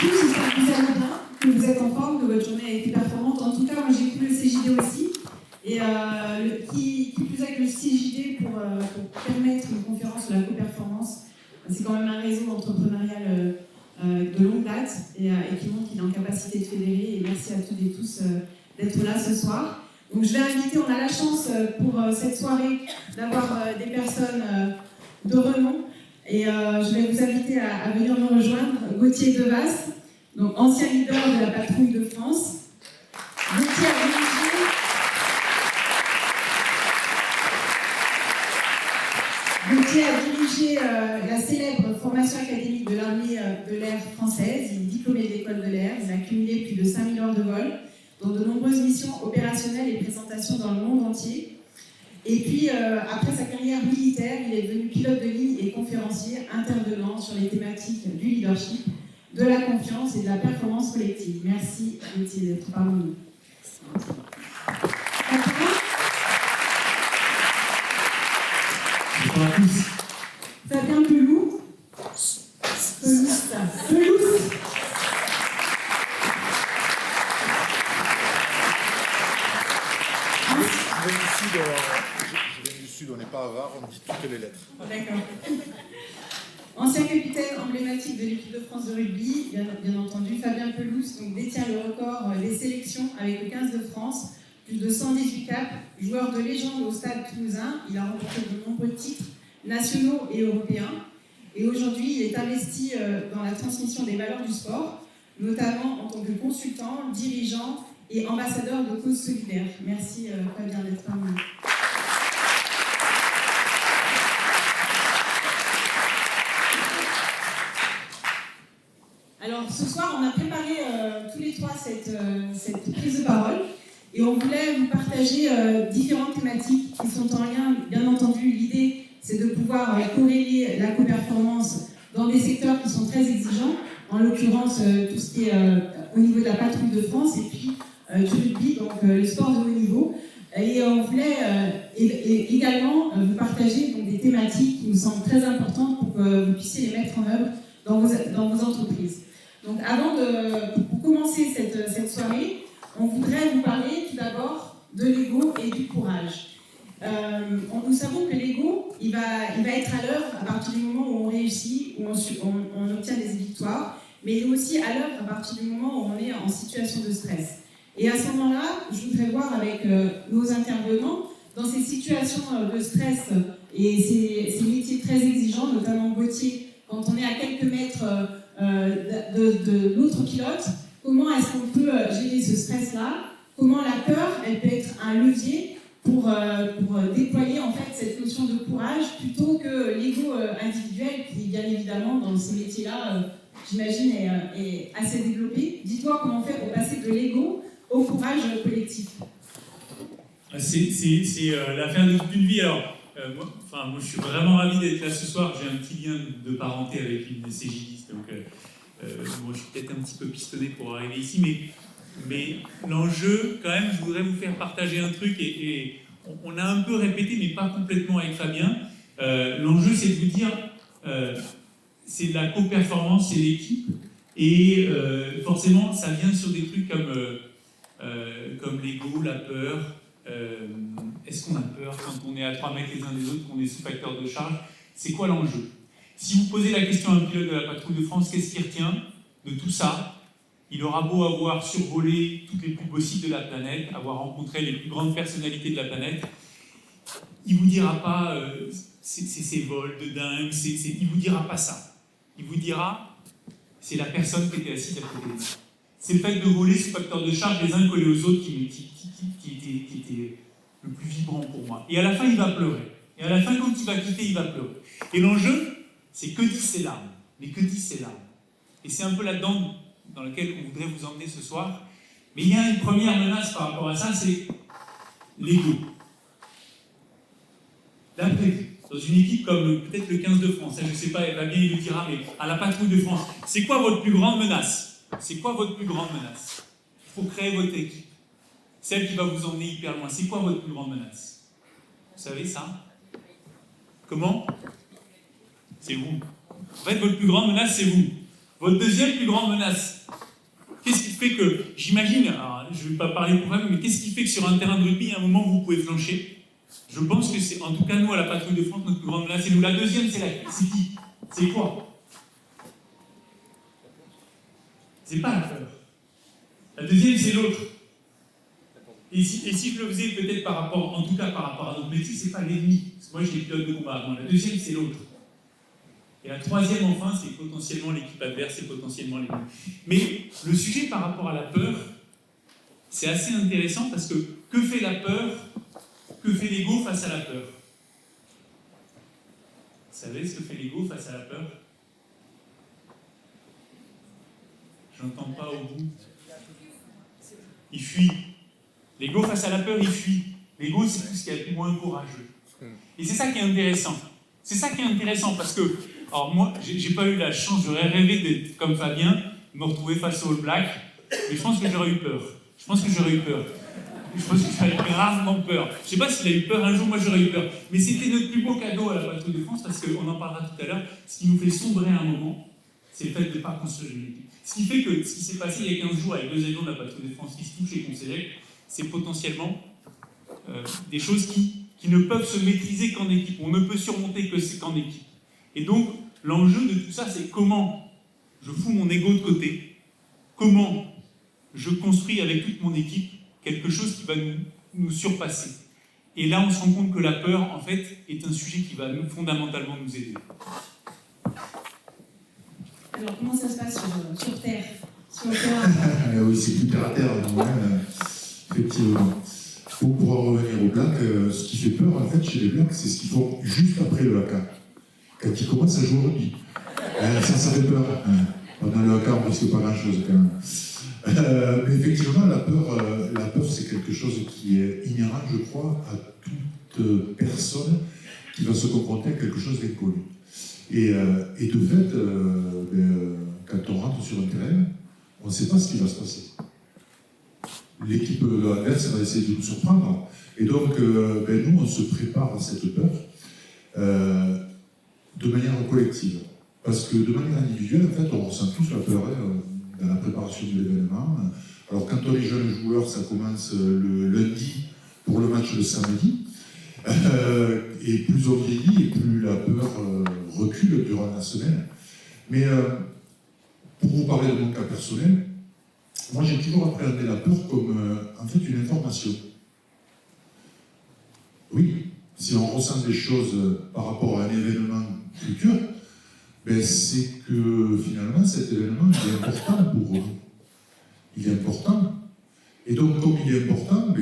tous, j'espère que vous allez bien, que vous êtes en forme, que votre journée a été performante. En tout cas, moi j'ai écouté le CJD aussi. Et qui plus est que le CJD pour permettre une conférence sur la co-performance, c'est quand même un réseau entrepreneurial de longue date et qui montre qu'il est en capacité de fédérer. Et merci à toutes et tous d'être là ce soir. Donc je vais inviter, on a la chance pour cette soirée d'avoir des personnes de renom. Et je vais vous inviter à venir nous rejoindre. Gauthier Devas, donc ancien leader de la patrouille de France. Gauthier a dirigé la célèbre formation académique de l'armée de l'air française. Il est diplômé de l'école de l'air. Il a cumulé plus de 5000 heures de vol, dont de nombreuses missions opérationnelles et présentations dans le monde entier. Et puis, après sa carrière militaire, il est devenu pilote de ligne et conférencier intervenant sur les thématiques du leadership, de la confiance et de la performance collective. Merci, Gauthier, d'être parmi nous. Bonjour à tous. Fabien Peloux. Pelouse. Je viens du Sud, on n'est pas avare, on dit toutes les lettres. D'accord. Ancien capitaine emblématique de l'équipe de France de rugby, bien entendu, Fabien Pelouse donc, détient le record des sélections avec le 15 de France, plus de 118 caps, joueur de légende au Stade Toulousain. Il a remporté de nombreux titres nationaux et européens. Et aujourd'hui, il est investi dans la transmission des valeurs du sport, notamment en tant que consultant, dirigeant et ambassadeur de cause solidaire. Merci Fabien d'être parmi nous. Alors ce soir, on a préparé tous les trois cette prise de parole et on voulait vous partager différentes thématiques qui sont en lien, bien entendu, l'idée c'est de pouvoir corréler la co-performance dans des secteurs qui sont très exigeants, en l'occurrence tout ce qui est au niveau de la patrouille de France et puis du rugby, donc le sport de haut niveau. Et on voulait également vous partager donc, des thématiques qui nous semblent très importantes pour que vous puissiez les mettre en œuvre dans vos entreprises. Donc pour commencer cette soirée, on voudrait vous parler tout d'abord de l'ego et du courage. Nous savons que l'ego, il va être à l'œuvre à partir du moment où on réussit, où on obtient des victoires, mais il est aussi à l'œuvre à partir du moment où on est en situation de stress. Et à ce moment-là, je voudrais voir avec nos intervenants, dans ces situations de stress et ces métiers très exigeants, notamment Gauthier, quand on est à quelques mètres de l'autre pilote, comment est-ce qu'on peut gérer ce stress-là? Comment la peur, elle peut être un levier pour déployer en fait cette notion de courage plutôt que l'ego individuel qui, bien évidemment, dans ces métiers-là, j'imagine, est assez développé. Dis-toi comment faire pour passer de l'ego au courage collectif. C'est l'affaire de toute une vie. Alors, moi, je suis vraiment ravi d'être là ce soir. J'ai un petit lien de parenté avec une CJDiste, donc moi, je suis peut-être un petit peu pistonné pour arriver ici, mais l'enjeu, quand même, je voudrais vous faire partager un truc, et on a un peu répété, mais pas complètement avec Fabien. L'enjeu, c'est de vous dire, c'est de la co-performance, c'est l'équipe, et forcément, ça vient sur des trucs comme l'ego, la peur. Est-ce qu'on a peur quand on est à 3 mètres les uns des autres, qu'on est sous facteur de charge? C'est quoi l'enjeu? Si vous posez la question à un pilote de la patrouille de France, qu'est-ce qu'il retient de tout ça? Il aura beau avoir survolé toutes les plus beaux sites de la planète, avoir rencontré les plus grandes personnalités de la planète, il ne vous dira pas c'est ces vols de dingue, il ne vous dira pas ça. Il vous dira c'est la personne qui était assise à côté de lui. C'est le fait de voler sous facteur de charge les uns collés aux autres qui était le plus vibrant pour moi. Et à la fin, il va pleurer. Et à la fin, quand il va quitter, il va pleurer. Et l'enjeu, c'est que disent ces larmes. Mais que disent ces larmes? Et c'est un peu là-dedans dans lequel on voudrait vous emmener ce soir. Mais il y a une première menace par rapport à ça, c'est l'ego. D'après, dans une équipe comme peut-être le 15 de France, je ne sais pas, Fabien il le dira, mais à la patrouille de France, c'est quoi votre plus grande menace? C'est quoi votre plus grande menace? Il faut créer votre équipe. Celle qui va vous emmener hyper loin. C'est quoi votre plus grande menace? Vous savez ça? Comment? C'est vous. En fait, votre plus grande menace, c'est vous. Votre deuxième plus grande menace. Qu'est-ce qui fait que, j'imagine, alors je ne vais pas parler pour vous, mais qu'est-ce qui fait que sur un terrain de rugby, à un moment, vous pouvez flancher? Je pense que c'est, en tout cas, nous, à la Patrouille de France, notre plus grande menace, c'est nous. La deuxième, c'est qui? C'est quoi? C'est pas la peur. La deuxième, c'est l'autre. Et si je le faisais peut-être par rapport, en tout cas par rapport à notre métier, c'est pas l'ennemi. Parce que moi, j'ai des pilotes de combat. Non, la deuxième, c'est l'autre. Et la troisième, enfin, c'est potentiellement l'équipe adverse, c'est potentiellement l'ennemi. Mais le sujet par rapport à la peur, c'est assez intéressant parce que fait la peur? Que fait l'ego face à la peur? Vous savez ce que fait l'ego face à la peur? J'entends pas au bout. Il fuit. L'ego face à la peur, il fuit. L'ego, c'est tout ce qui est le moins courageux. Et c'est ça qui est intéressant. C'est ça qui est intéressant parce que, alors moi, j'ai pas eu la chance, j'aurais rêvé d'être comme Fabien, de me retrouver face au All Black, mais je pense que j'aurais eu peur. Je pense que j'aurais gravement peur. Je sais pas s'il a eu peur un jour, moi j'aurais eu peur. Mais c'était notre plus beau cadeau à la Patrouille de France parce qu'on en parlera tout à l'heure. Ce qui nous fait sombrer à un moment, c'est le fait de ne pas construire une équipe. Ce qui fait que ce qui s'est passé il y a 15 jours avec 2 avions de la Patrouille de France qui se touchent et qu'on s'éjecte, c'est potentiellement des choses qui ne peuvent se maîtriser qu'en équipe. On ne peut surmonter que c'est qu'en équipe. Et donc, l'enjeu de tout ça, c'est comment je fous mon ego de côté, comment je construis avec toute mon équipe quelque chose qui va nous surpasser. Et là, on se rend compte que la peur, en fait, est un sujet qui va fondamentalement nous aider. Alors, comment ça se passe sur Terre, sur le terrain? Oui, c'est plus terre à terre, effectivement. Pour en revenir au Black, ce qui fait peur, en fait, chez les Blacks, c'est ce qu'ils font juste après le haka. Quand ils commencent à jouer au rugby. Ça fait peur. Pendant le haka, on risque pas grand-chose, quand même. Mais effectivement, la peur, c'est quelque chose qui est inhérent, je crois, à toute personne qui va se confronter à quelque chose d'inconnu. Et de fait, quand on rentre sur un terrain, on ne sait pas ce qui va se passer. L'équipe adverse va essayer de nous surprendre. Et donc, nous, on se prépare à cette peur de manière collective. Parce que de manière individuelle, en fait, on ressent tous la peur dans la préparation de l'événement. Alors, quand on est jeune joueur, ça commence le lundi pour le match le samedi. Et plus on vieillit, et plus la peur recule durant la semaine. Mais pour vous parler de mon cas personnel, moi j'ai toujours appréhendé la peur comme en fait une information. Oui, si on ressent des choses par rapport à un événement futur, c'est que finalement cet événement est important pour nous. Il est important. Et donc comme il est important,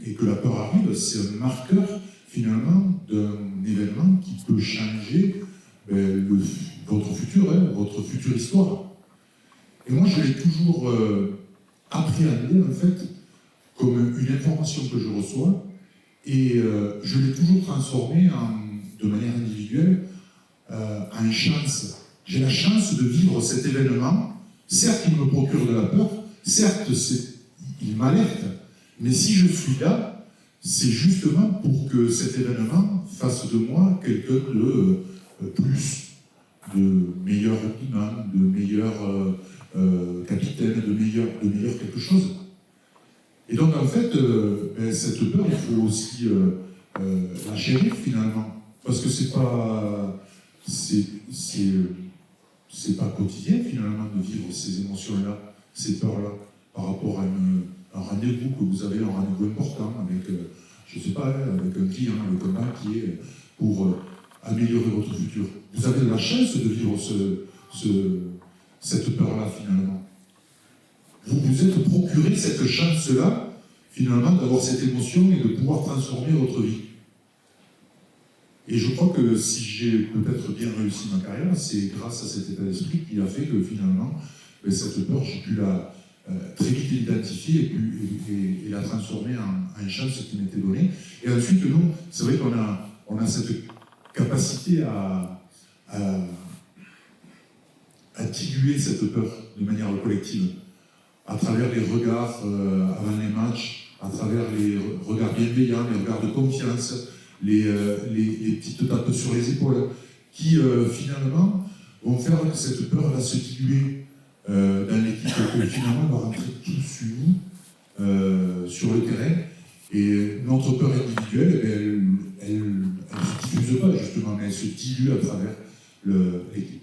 et que la peur arrive, c'est un marqueur finalement d'un événement qui peut changer votre futur, votre future histoire. Et moi, je l'ai toujours appréhendé, en fait, comme une information que je reçois, et je l'ai toujours transformé de manière individuelle en une chance. J'ai la chance de vivre cet événement. Certes, il me procure de la peur, certes, il m'alerte, mais si je suis là, c'est justement pour que cet événement fasse de moi quelqu'un de de meilleur rugbyman, de meilleur capitaine, de meilleur quelque chose. Et donc en fait, cette peur, il faut aussi la gérer finalement, parce que c'est pas quotidien finalement de vivre ces émotions-là, ces peurs-là, par rapport à un rendez-vous que vous avez, un rendez-vous important avec, je sais pas, avec un client, avec un banquier, pour améliorer votre futur. Vous avez la chance de vivre cette peur-là, finalement. Vous vous êtes procuré cette chance-là, finalement, d'avoir cette émotion et de pouvoir transformer votre vie. Et je crois que si j'ai peut-être bien réussi ma carrière, c'est grâce à cet état d'esprit qui a fait que, finalement, cette peur, j'ai pu la très vite l'identifier et la transformer en une chance qui m'était donnée. Et ensuite, nous, c'est vrai qu'on a cette capacité à diluer cette peur de manière collective, à travers les regards avant les matchs, à travers les regards bienveillants, les regards de confiance, les petites tapes sur les épaules, qui finalement vont faire que cette peur va se diluer dans l'équipe, que finalement on va rentrer tous unis sur le terrain. Et notre peur individuelle, elle ne se diffuse pas justement, mais elle se dilue à travers l'équipe.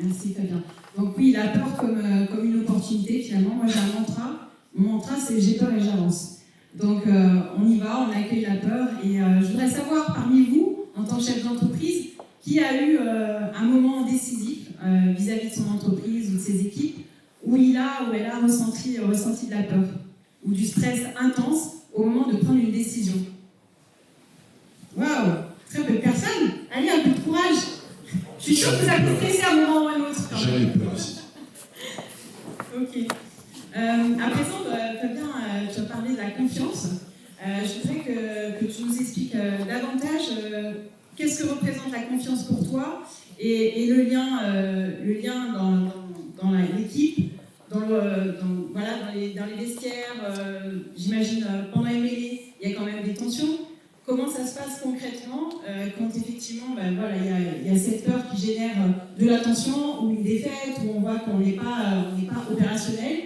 Merci Fabien. Donc oui, la peur comme une opportunité finalement. Moi j'ai un mantra. Mon mantra c'est j'ai peur et j'avance. Donc on y va, on accueille la peur. Et je voudrais savoir parmi vous, en tant que chef d'entreprise, qui a eu un moment décisif vis-à-vis de son entreprise ou de ses équipes où il a ou elle a ressenti de la peur ou du stress intense au moment de prendre une décision. Waouh, très peu de personnes. Allez, un peu de courage. Je suis sûre que vous avez stressé à un moment ou à un autre. J'avais peur aussi. Ok. À présent, Fabien, tu as parlé de la confiance. Je voudrais que tu nous expliques davantage qu'est-ce que représente la confiance pour toi et le lien dans l'équipe, dans les vestiaires, j'imagine pendant les mêlées, il y a quand même des tensions. Comment ça se passe concrètement quand effectivement il y a cette peur qui génère de la tension ou une défaite, où on voit qu'on n'est pas opérationnel.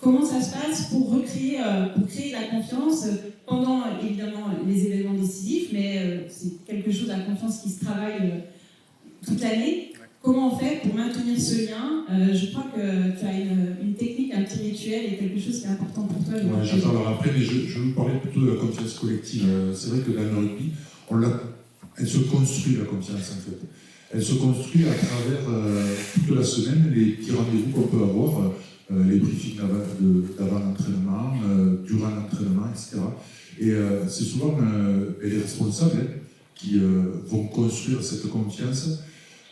Comment ça se passe pour créer la confiance pendant évidemment les événements décisifs, mais c'est quelque chose, la confiance qui se travaille toute l'année. Comment on fait pour maintenir ce lien? Je crois que tu as une technique, un petit rituel et quelque chose qui est important pour toi. Ouais, j'en parlerai après, mais je vais vous parler plutôt de la confiance collective. C'est vrai que dans le rugby, elle se construit la confiance en fait. Elle se construit à travers toute la semaine, les petits rendez-vous qu'on peut avoir, les briefings d'avant l'entraînement, durant l'entraînement, etc. Et c'est souvent les responsables qui vont construire cette confiance.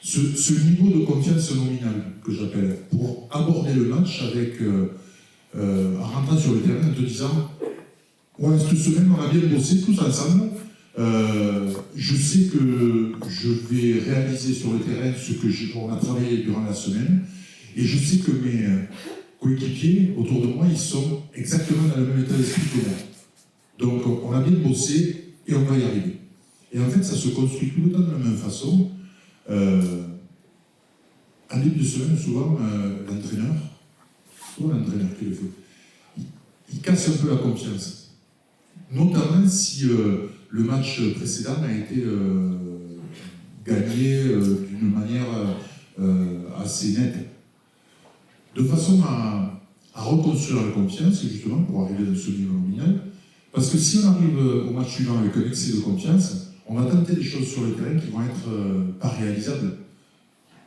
Ce niveau de confiance nominale que j'appelle, pour aborder le match en rentrant sur le terrain en te disant ouais, cette semaine on a bien bossé tous ensemble, je sais que je vais réaliser sur le terrain ce qu'on a travaillé durant la semaine, et je sais que mes coéquipiers autour de moi ils sont exactement dans le même état d'esprit que moi. Donc on a bien bossé et on va y arriver. Et en fait ça se construit tout le temps de la même façon. En début de semaine, souvent, l'entraîneur qui le fait, il casse un peu la confiance. Notamment si le match précédent a été gagné d'une manière assez nette. De façon à reconstruire la confiance, justement, pour arriver dans ce niveau nominal. Parce que si on arrive au match suivant avec un excès de confiance, on va tenter des choses sur le terrain qui vont être pas réalisables.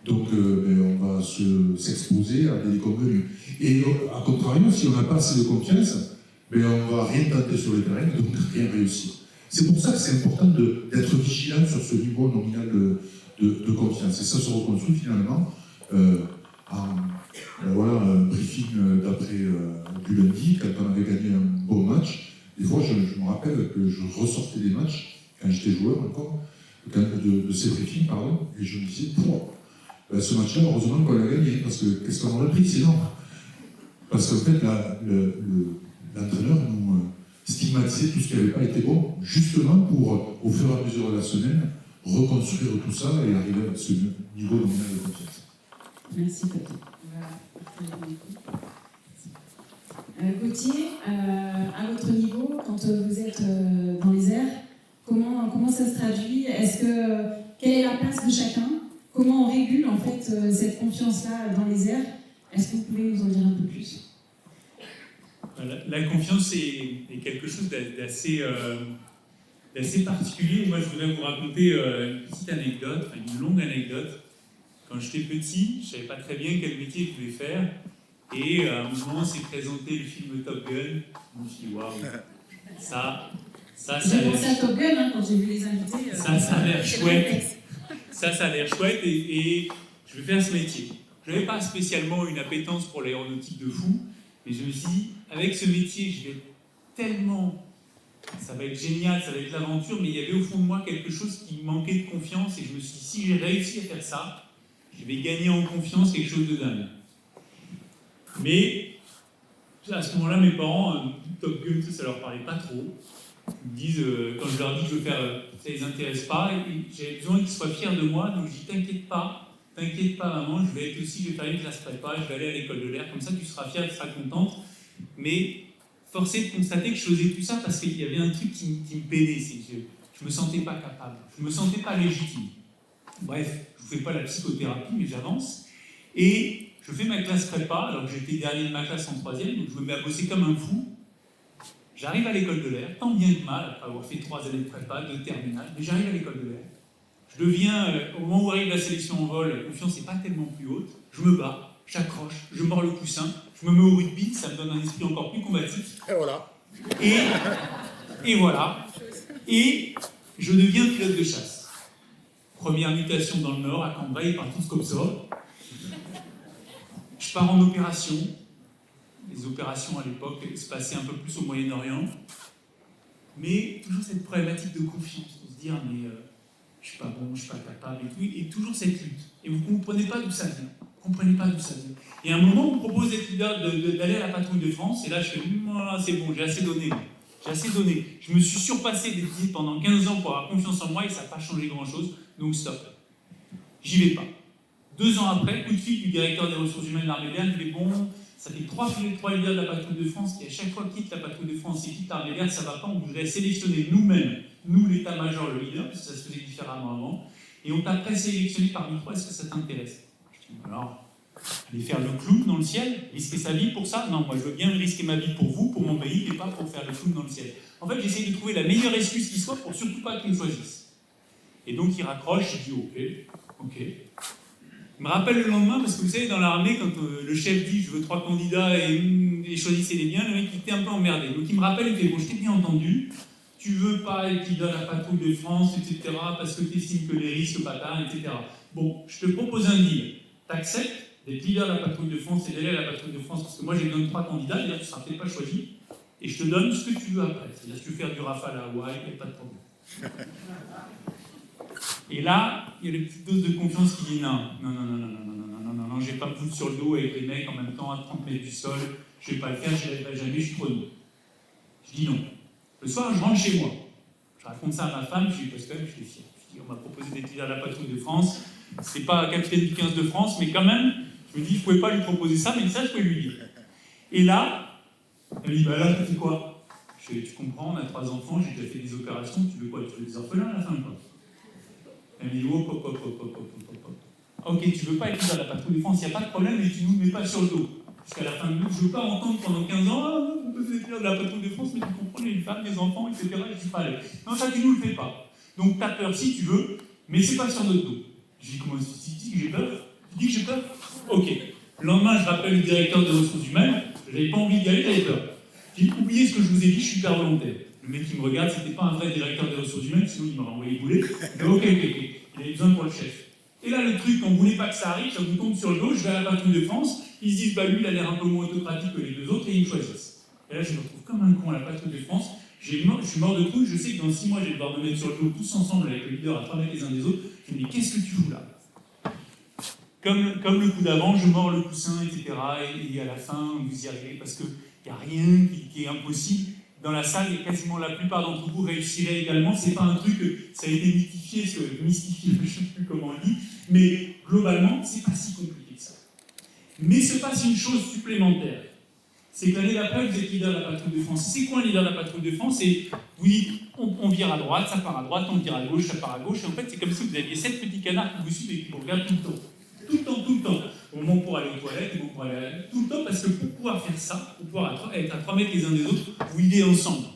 Donc on va s'exposer à des déconvenues. Et à contrario, si on n'a pas assez de confiance, on ne va rien tenter sur le terrain, donc rien réussir. C'est pour ça que c'est important d'être vigilant sur ce niveau nominal de confiance. Et ça se reconstruit finalement un briefing d'après du lundi, quand on avait gagné un beau match. Des fois, je me rappelle que je ressortais des matchs, quand j'étais joueur encore, de ces briefings, et je me disais, ce match-là, heureusement qu'on l'a gagné, parce que qu'est-ce qu'on aurait pris sinon? Parce qu'en fait, l'entraîneur nous stigmatisait tout ce qui n'avait pas été bon, justement pour, au fur et à mesure de la semaine, reconstruire tout ça et arriver à ce niveau nominal de confiance. Merci, Patrick. Gauthier, à votre niveau, quand vous êtes dans les airs, comment ça se traduit? Quelle est la place de chacun? Comment on régule en fait cette confiance-là dans les airs? Est-ce que vous pouvez nous en dire un peu plus? La confiance est quelque chose d'assez particulier. Moi, je voudrais vous raconter une petite anecdote, une longue anecdote. Quand j'étais petit, je ne savais pas très bien quel métier je voulais faire. Et à un moment, s'est présenté le film Top Gun. Je me suis dit, waouh, ça j'ai pensé à Top Gun quand j'ai vu les invités. Ça a l'air chouette. Ça a l'air chouette et je vais faire ce métier. Je n'avais pas spécialement une appétence pour l'aéronautique de fou, mais je me suis dit, avec ce métier, je vais tellement... Ça va être génial, ça va être l'aventure, mais il y avait au fond de moi quelque chose qui me manquait de confiance et je me suis dit, si j'ai réussi à faire ça, je vais gagner en confiance quelque chose de dingue. Mais à ce moment-là, mes parents, Top Gun, ça leur parlait pas trop. Ils me disent, quand je leur dis que je veux faire, ça les intéresse pas, et j'avais besoin qu'ils soient fiers de moi, donc je dis, t'inquiète pas, t'inquiète pas maman, je vais faire une classe prépa, je vais aller à l'école de l'air, comme ça tu seras fière, tu seras contente. Mais force est de constater que je faisais tout ça parce qu'il y avait un truc qui me peinait, c'est que je me sentais pas capable, je me sentais pas légitime. Bref, je ne fais pas la psychothérapie, mais j'avance. Et je fais ma classe prépa, alors que j'étais dernier de ma classe en 3e, donc je me mets à bosser comme un fou. J'arrive à l'école de l'air, tant bien que mal, après avoir fait 3 années de prépa, de terminale, mais j'arrive à l'école de l'air. Je deviens, au moment où arrive la sélection en vol, la confiance n'est pas tellement plus haute. Je me bats, j'accroche, je mords le coussin, je me mets au rugby, ça me donne un esprit encore plus combatif. Et voilà. Et voilà. Et je deviens pilote de chasse. Première mutation dans le Nord, à Cambrai, par tous comme ça. Je pars en opération. Les opérations à l'époque se passaient un peu plus au Moyen-Orient. Mais toujours cette problématique de confiance, de se dire, mais je suis pas bon, je suis pas capable et tout. Et toujours cette lutte. Et vous ne comprenez pas d'où ça vient. Vous ne comprenez pas d'où ça vient. Et à un moment, on me propose d'être leader, d'aller à la patrouille de France. Et là, je fais, c'est bon, j'ai assez donné. J'ai assez donné. Je me suis surpassé des guides pendant 15 ans pour avoir confiance en moi et ça n'a pas changé grand-chose. Donc stop. J'y vais pas. 2 ans après, coup de fil du directeur des ressources humaines de l'armée de l'air, il fait bon, ça fait 3 leaders de la patrouille de France qui à chaque fois quittent la patrouille de France et quittent l'armée de l'air, ça va pas, on voudrait sélectionner nous-mêmes, nous l'état-major, le leader, parce que ça se faisait différemment avant, et on t'a présélectionné parmi 3, est-ce que ça t'intéresse? Je dis, alors, aller faire le clown dans le ciel, risquer sa vie pour ça? Non, moi je veux bien risquer ma vie pour vous, pour mon pays, mais pas pour faire le clown dans le ciel. En fait, j'essaie de trouver la meilleure excuse qui soit pour surtout pas qu'ils me choisissent. Et donc il raccroche, il dit ok. Je me rappelle le lendemain, parce que vous savez, dans l'armée, quand le chef dit « je veux 3 candidats et choisissez les biens », le mec il était un peu emmerdé. Donc il me rappelle, il fait « bon, je t'ai bien entendu, tu veux pas être leader de la patrouille de France, etc., parce que tu estimes que les risques bâtards, etc. Bon, je te propose un deal. T'acceptes d'être leader de la patrouille de France et d'aller à la patrouille de France, parce que moi j'ai besoin de 3 candidats, d'ailleurs tu ne seras peut-être pas choisi, et je te donne ce que tu veux après. C'est-à-dire si tu veux faire du Rafale à Hawaï, il n'y a pas de problème. » Et là, il y a une petite dose de confiance qui dit non, je vais pas me foutre sur le dos avec les mecs en même temps à 30 mètres du sol, je vais pas le faire, je lèverai jamais, je suis trop nul. Je dis non. Le soir, je rentre chez moi. Je raconte ça à ma femme, je dis parce que je suis fier. Je dis on m'a proposé d'être leader de la patrouille de France, c'est pas capitaine du 15 de France, mais quand même, je me dis, je pouvais pas lui proposer ça, mais ça, je pouvais lui dire. Et là, elle me dit, bah là, tu fais quoi? Je dis, tu comprends, on a 3 enfants, j'ai déjà fait des opérations, tu veux quoi? Tu veux des orphelins à la fin, quoi? Elle me dit, ok, tu veux pas être leader de la patrouille de France, il n'y a pas de problème, mais tu ne nous mets pas sur le dos. Jusqu'à la fin de l'eau, je ne veux pas entendre pendant 15 ans, ah, on peut être leader de la patrouille de France, mais tu comprends, les femmes, les enfants, etc. Et je dis pas aller. Non, ça, tu ne nous le fais pas. Donc, t'as peur si tu veux, mais c'est pas sur notre dos. Je dis, comment tu dis que j'ai peur? Tu dis que j'ai peur? Ok. Le lendemain, je rappelle le directeur des ressources humaines, j'avais pas envie d'y aller, j'avais peur. J'ai dit, oubliez ce que je vous ai dit, je suis hyper volontaire. Le mec qui me regarde, c'était pas un vrai directeur des ressources humaines, sinon il m'aurait envoyé bouler. Mais ok, il avait besoin pour le chef. Et là, le truc, quand vous voulez pas que ça arrive, ça vous tombe sur le dos, je vais à la patrouille de France, ils se disent, bah lui, il a l'air un peu moins autocratique que les 2 autres, et ils me choisissent. Et là, je me retrouve comme un con à la patrouille de France, je suis mort de trouille, je sais que dans 6 mois, je vais devoir me mettre sur le dos tous ensemble avec le leader à 3 mètres les uns des autres. Je me dis, qu'est-ce que tu fous là? Comme le coup d'avant, je mords le coussin, etc. Et à la fin, vous y arrivez, parce qu'il n'y a rien qui est impossible. Dans la salle, et quasiment la plupart d'entre vous réussiraient également. C'est pas un truc, ça a été mystifié, je ne sais plus comment on dit, mais globalement, c'est pas si compliqué que ça. Mais se passe une chose supplémentaire. C'est que l'année d'après, vous êtes leader de la patrouille de France. C'est quoi un leader de la patrouille de France? C'est, vous dites, on vire à droite, ça part à droite, on vire à gauche, ça part à gauche. Et en fait, c'est comme si vous aviez 7 petits canards qui vous suivent et qui vous regardent tout le temps. Tout le temps. Au moment pour aller aux toilettes, au moment pour aller tout le temps, parce que pour pouvoir faire ça, pour pouvoir être à 3 mètres les uns des autres, vous vivez ensemble.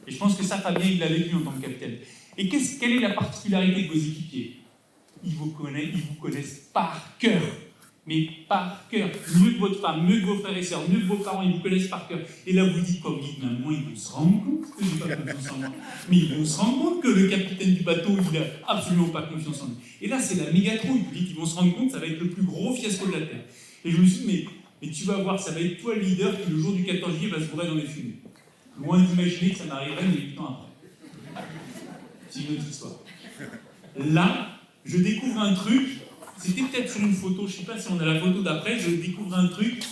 Et je pense que ça, Fabien, il l'a vécu en tant que capitaine. Et quelle est la particularité de vos équipiers? Ils vous connaissent par cœur. Mais par cœur. Mieux que votre femme, mieux que vos frères et sœurs, mieux que vos parents, ils vous connaissent par cœur. Et là, vous dites, comme dites, moi, ils vont se rendre compte que j'ai pas confiance en moi. Mais ils vont se rendre compte que le capitaine du bateau, il n'a absolument pas confiance en lui. Et là, c'est la méga trouille. Vous dites, ils vont se rendre compte, ça va être le plus gros fiasco de la Terre. Et je me suis dit, mais tu vas voir, ça va être toi le leader qui, le jour du 14 juillet, va se bourrer dans les fumées. Loin d'imaginer que ça m'arriverait, mais 8 ans après. C'est une autre histoire. Là, je découvre un truc. C'était peut-être sur une photo, je ne sais pas si on a la photo d'après, je découvre un truc.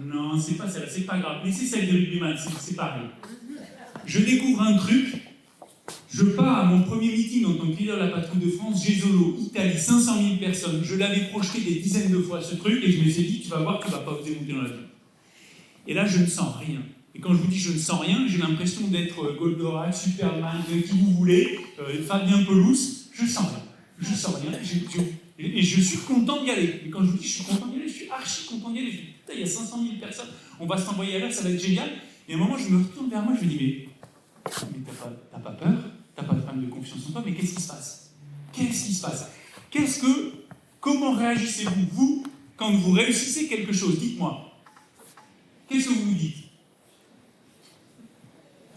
Non, c'est pas celle-là, c'est pas grave. Mais c'est celle de rugbyman, c'est pareil. Je découvre un truc, Je pars à mon premier meeting en tant que leader de la patrouille de France, Jesolo, Italie, 500 000 personnes. Je l'avais projeté des dizaines de fois ce truc et je me suis dit, tu vas voir, tu ne vas pas oser monter dans l'avion. Et là, je ne sens rien. Et quand je vous dis je ne sens rien, j'ai l'impression d'être Goldorak, Superman, qui vous voulez, Fabien Pelouse, je sens rien. Je sens rien. Et je suis content d'y aller. Et quand je vous dis je suis content d'y aller, je suis archi content d'y aller. Je me dis, putain, il y a 500 000 personnes, on va s'envoyer à l'air, ça va être génial. Et à un moment, je me retourne vers moi, je me dis, mais t'as pas peur? T'as pas de problème de confiance en toi, mais qu'est-ce qui se passe? Qu'est-ce qui se passe? Comment réagissez-vous, vous, quand vous réussissez quelque chose? Dites-moi. Qu'est-ce que vous vous dites?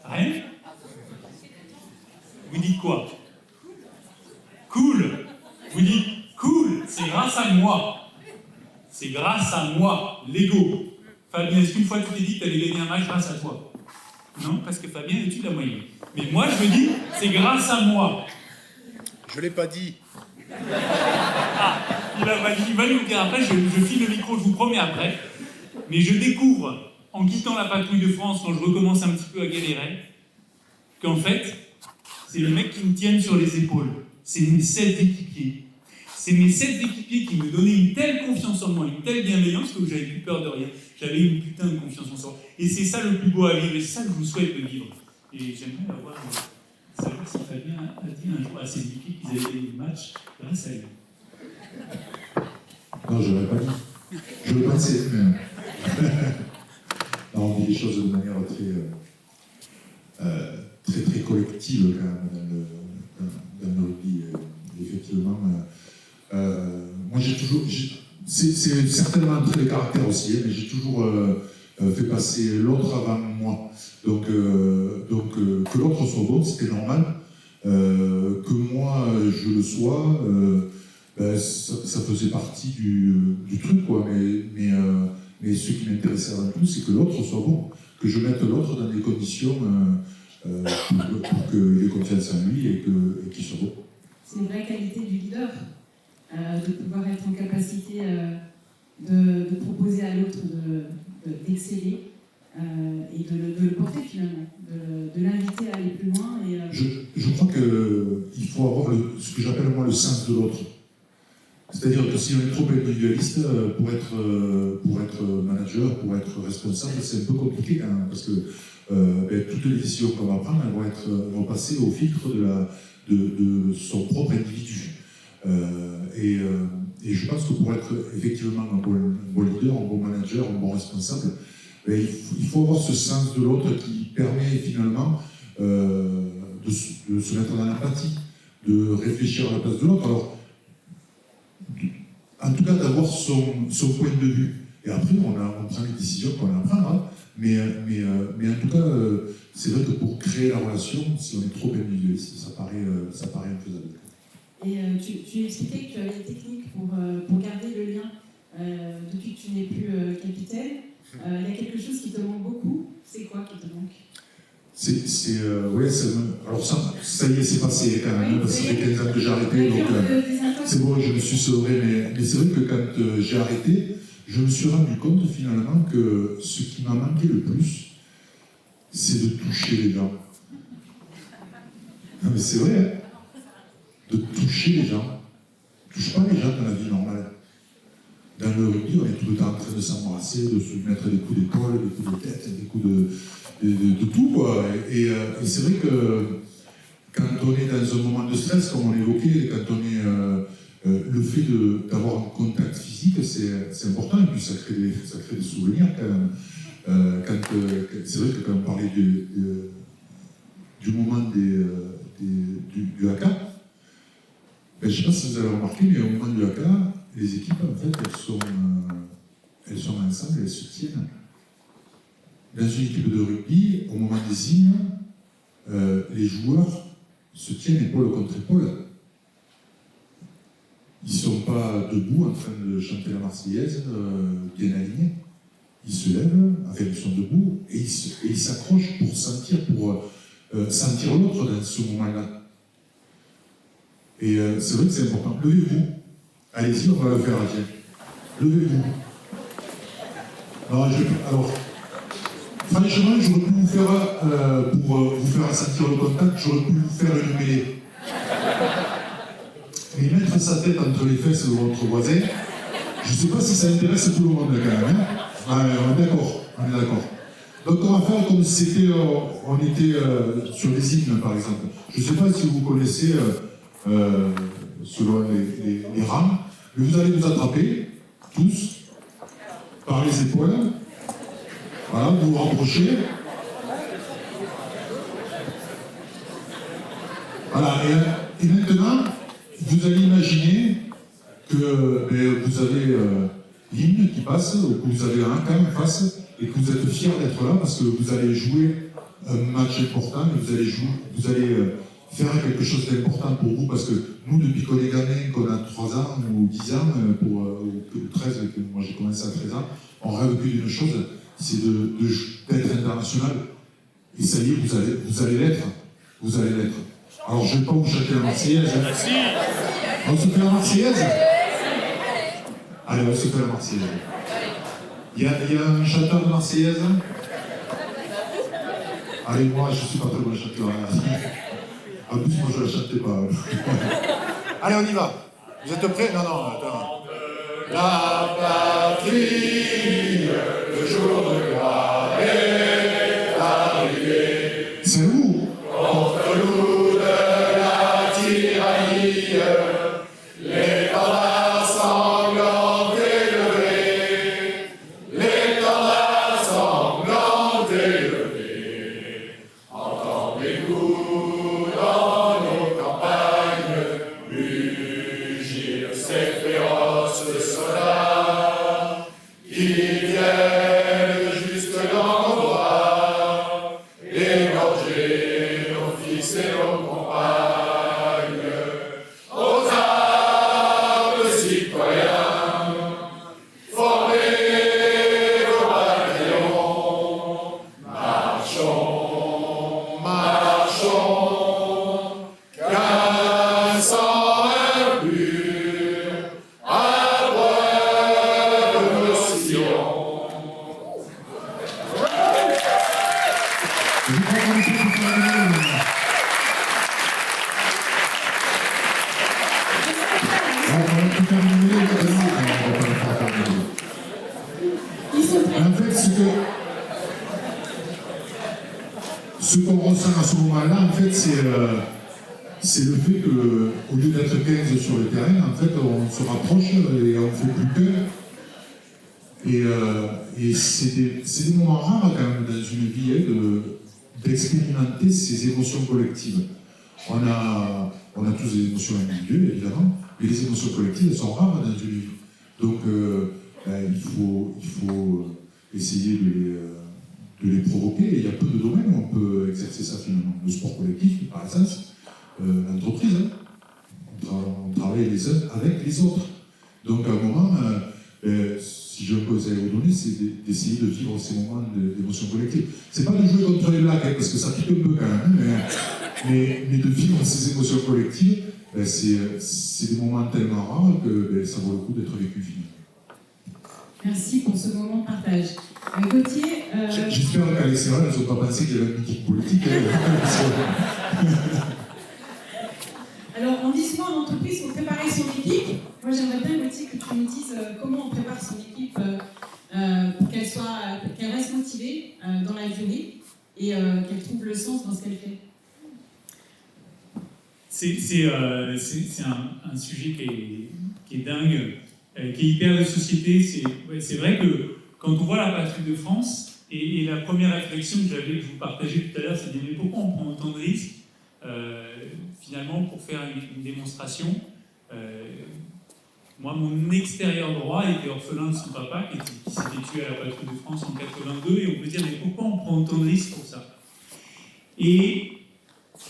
Rien? Vous dites quoi? Cool. Vous dites cool, c'est grâce à moi. C'est grâce à moi, l'ego. Fabien, est-ce qu'une fois tu t'es dit que tu allais gagner un match grâce à toi? Non, parce que Fabien est au-dessus de la moyenne. Mais moi, je me dis, c'est grâce à moi. Je l'ai pas dit. Ah, il va nous le dire après, je file le micro, je vous promets après. Mais je découvre, en quittant la patrouille de France, quand je recommence un petit peu à galérer, qu'en fait, c'est le mec qui me tienne sur les épaules. C'est mes 7 équipiers. C'est mes 7 équipiers qui me donnaient une telle confiance en moi, une telle bienveillance que j'avais plus peur de rien. J'avais une putain de confiance en soi. Et c'est ça le plus beau à vivre, et c'est ça que je vous souhaite de vivre. Et j'aimerais savoir si Fabien a dit un jour à ses équipes qu'ils avaient gagné le match grâce à lui. Non, je ne l'aurais pas dit. Je le pensais, mais... Non, on dit les choses de manière très collective quand même dans le rugby. Effectivement, moi j'ai toujours... C'est certainement un trait de caractère aussi, mais j'ai toujours fait passer l'autre avant moi. Donc que l'autre soit bon, c'était normal. Que moi je le sois, ça faisait partie du truc, quoi. Mais ce qui m'intéressait avant tout, c'est que l'autre soit bon. Que je mette l'autre dans des conditions pour qu'il ait confiance en lui et qu'il soit bon. C'est une vraie qualité du leader, de pouvoir être en capacité de proposer à l'autre d'exceller et de le porter finalement, de l'inviter à aller plus loin. Je crois qu'il faut avoir ce que j'appelle moi le sens de l'autre. C'est-à-dire que si on est trop individualiste, pour être manager, pour être responsable, c'est un peu compliqué quand même, parce que toutes les décisions qu'on va prendre, elles vont passer au filtre de son propre individu. Et je pense que pour être effectivement un bon leader, un bon manager, un bon responsable, il faut avoir ce sens de l'autre qui permet finalement de se mettre dans l'empathie, de réfléchir à la place de l'autre. Alors, en tout cas, d'avoir son point de vue. Et après, on prend les décisions qu'on a à prendre. Hein. Mais en tout cas, c'est vrai que pour créer la relation, si on est trop individualiste, ça paraît infaisable. Et tu expliquais que tu avais une technique pour garder le lien depuis que tu n'es plus capitaine. Il y a quelque chose qui te manque beaucoup. C'est quoi qui te manque? Alors ça y est, c'est passé quand même, parce que ça fait 15 ans que j'ai arrêté, donc c'est bon, je me suis sauvé, mais c'est vrai que quand j'ai arrêté, je me suis rendu compte finalement que ce qui m'a manqué le plus, c'est de toucher les gens. Non mais c'est vrai, hein, de toucher les gens. On ne touche pas les gens dans la vie normale. Dans le rugby, on est tout le temps en train de s'embrasser, de se mettre des coups d'épaule, des coups de tête, des coups de tout, quoi. Et c'est vrai que quand on est dans un moment de stress, comme on l'évoquait, quand on est le fait d'avoir un contact physique, c'est important, et puis ça crée des souvenirs quand même. C'est vrai que quand on parlait du moment du haka, je ne sais pas si vous avez remarqué, mais au moment du haka, les équipes, en fait, elles sont ensemble, elles se tiennent. Dans une équipe de rugby, au moment des hymnes, les joueurs se tiennent épaule contre épaule. Ils ne sont pas debout en train de chanter la Marseillaise, bien alignés. Ils se lèvent, enfin ils sont debout, et ils s'accrochent pour sentir l'autre dans ce moment-là. Et c'est vrai que c'est important. Levez-vous. Allez-y, on va le faire, tiens. Levez-vous. Alors, Franchement, j'aurais pu vous faire, pour vous faire sentir le contact, j'aurais pu vous faire une mêlée. Mais mettre sa tête entre les fesses de votre voisin, je ne sais pas si ça intéresse tout le monde quand même. Hein. On est d'accord, on est d'accord. Donc on va faire comme si c'était, on était sur les hymnes par exemple. Je ne sais pas si vous connaissez, selon les rangs, mais vous allez vous attraper, tous, par les épaules. Voilà, vous vous rapprochez. Voilà, et maintenant, vous allez imaginer que vous avez l'hymne qui passe, ou que vous avez un camp en face, et que vous êtes fiers d'être là parce que vous allez jouer un match important, et vous allez faire quelque chose d'important pour vous, parce que nous, depuis qu'on est gamin, qu'on a 3 ans ou 10 ans, ou 13, moi j'ai commencé à 13 ans, on rêve que d'une chose, c'est d'être international. Et ça y est, vous allez l'être. Vous allez l'être. Alors je ne vais pas vous chanter la Marseillaise. On se fait la Marseillaise? Allez, on se fait la Marseillaise. Il y a un chanteur de Marseillaise? Allez, moi, je ne suis pas très bon chanteur. En plus, moi, je ne la chantais pas. Allez, on y va. Vous êtes prêts? Non, attends. La patrie, le jour de gloire est arrivé. C'est vous? Contre nous de la tyrannie, l'étendard sanglant élevé, l'étendard sanglant élevé. Entendez-vous dans nos campagnes mugir ces féroces soldats qui viennent jusque dans nos bras, égorger nos fils et nos compagnes, aux armes citoyens, formez vos bataillons, marchons, qu'un sang impur abreuve nos sillons. Ils sont prêts. En fait, ce qu'on ressent à ce moment-là, en fait, c'est le fait qu'au lieu d'être 15 sur le terrain, en fait, on se rapproche et on fait plus peur. Et c'est des moments rares quand même dans une vie d'expérimenter ces émotions collectives. On a tous des émotions individuelles, évidemment, mais les émotions collectives, elles sont rares dans une vie. Donc, il faut essayer de les provoquer. Et il y a peu de domaines où on peut exercer ça finalement. Le sport collectif, par exemple, l'entreprise, hein. On travaille les uns avec les autres. Donc, à un moment, si j'ai un conseil à vous donner, c'est d'essayer de vivre ces moments d'émotion collective. C'est pas de jouer contre les blagues, hein, parce que ça pique un peu quand même, mais de vivre ces émotions collectives, c'est des moments tellement rares que ça vaut le coup d'être vécu finalement. Merci pour ce moment de partage. Gauthier, J'espère qu'à l'extérieur, elles n'ont pas pensé qu'il y avait une équipe politique. alors on dit souvent en entreprise qu'il faut préparer son équipe. Moi j'aimerais bien, Gauthier, que tu nous dises comment on prépare son équipe pour qu'elle reste motivée dans la durée et qu'elle trouve le sens dans ce qu'elle fait. C'est un sujet qui est dingue, qui est hyper de société. C'est vrai que quand on voit la patrie de France, et la première réflexion que j'avais, que je vous partageais tout à l'heure, c'est de dire mais pourquoi on prend autant de risques finalement pour faire une démonstration. Moi, mon extérieur droit était orphelin de son papa qui s'était tué à la patrie de France en 82, et on peut se dire mais pourquoi on prend autant de risques pour ça? Et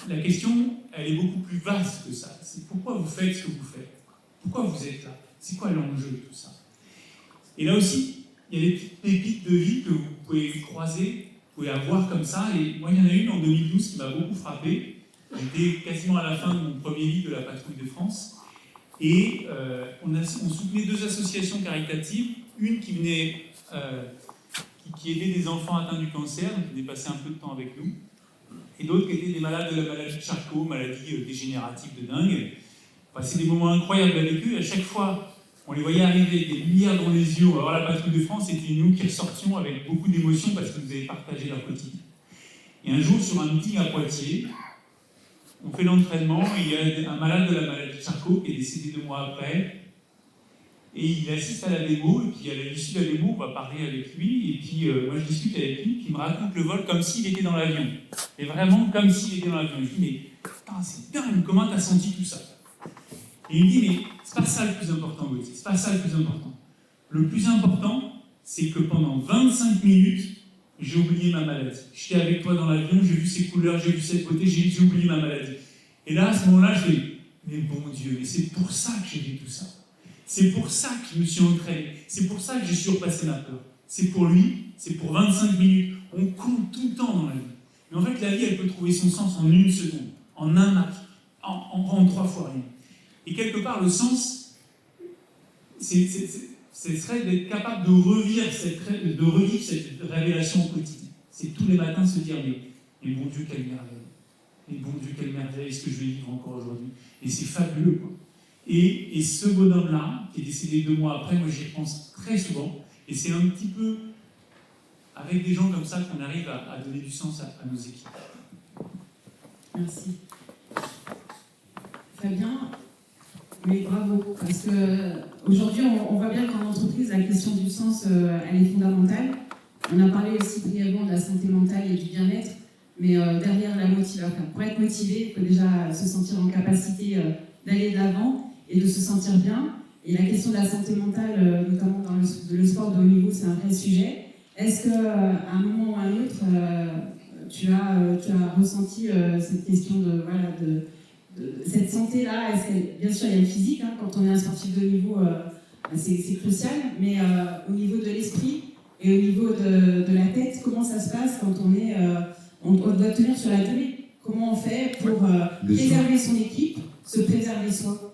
la question, elle est beaucoup plus vaste que ça. C'est pourquoi vous faites ce que vous faites? Pourquoi vous êtes là? C'est quoi l'enjeu de tout ça? Et là aussi, il y a des petites pépites de vie que vous pouvez croiser, vous pouvez avoir comme ça. Et moi, il y en a une en 2012 qui m'a beaucoup frappé. J'étais quasiment à la fin de mon premier livre de la patrouille de France. Et on soutenait 2 associations caritatives. Une qui qui aidaient des enfants atteints du cancer, donc qui venaient passer un peu de temps avec nous, et d'autres qui étaient des malades de la maladie de Charcot, maladie dégénérative de dingue. On passait des moments incroyables avec eux, et à chaque fois, on les voyait arriver avec des lumières dans les yeux, on va voir la patrouille de France, c'était nous qui ressortions avec beaucoup d'émotion parce qu'ils nous avaient partagé leur quotidien. Et un jour, sur un meeting à Poitiers, on fait l'entraînement, et il y a un malade de la maladie de Charcot qui est décédé 2 mois après, et il assiste à la démo, et puis à l'issue de la démo, on va parler avec lui, et puis moi je discute avec lui, puis il me raconte le vol comme s'il était dans l'avion. Et vraiment comme s'il était dans l'avion. Je lui dis, mais putain, c'est dingue, comment t'as senti tout ça? Et il me dit, mais c'est pas ça le plus important, Gauthier, c'est pas ça le plus important. Le plus important, c'est que pendant 25 minutes, j'ai oublié ma maladie. J'étais avec toi dans l'avion, j'ai vu ces couleurs, j'ai vu cette beauté, j'ai oublié ma maladie. Et là, à ce moment-là, je dis, mais bon Dieu, mais c'est pour ça que j'ai vu tout ça. C'est pour ça que je me suis entraîné. C'est pour ça que j'ai surpassé ma peur. C'est pour lui, c'est pour 25 minutes. On compte tout le temps dans la vie. Mais en fait, la vie, elle peut trouver son sens en 1 seconde, en un match, en 3 fois rien. Et quelque part, le sens, ce serait d'être capable de revivre cette révélation au quotidien. C'est tous les matins se dire, mais bon Dieu, quelle merveille. Mais bon Dieu, quelle merveille, ce que je vais vivre encore aujourd'hui. Et c'est fabuleux, quoi. Et ce bonhomme-là, qui est décédé 2 mois après, moi j'y pense très souvent, et c'est un petit peu avec des gens comme ça qu'on arrive à donner du sens à nos équipes. Merci. Fabien, oui, bravo, parce qu'aujourd'hui on voit bien qu'en entreprise, la question du sens, elle est fondamentale. On a parlé aussi brièvement de la santé mentale et du bien-être, mais derrière la motivation, pour être motivé, il faut déjà se sentir en capacité d'aller de l'avant et de se sentir bien. Et la question de la santé mentale, notamment dans le sport de haut niveau, c'est un vrai sujet. Est-ce qu'à un moment ou à un autre, tu as ressenti cette question de cette santé-là? Bien sûr, il y a le physique, hein, quand on est un sportif de haut niveau, c'est crucial, mais au niveau de l'esprit et au niveau de la tête, comment ça se passe quand on doit tenir sur la durée? Comment on fait pour préserver son équipe, se préserver soi?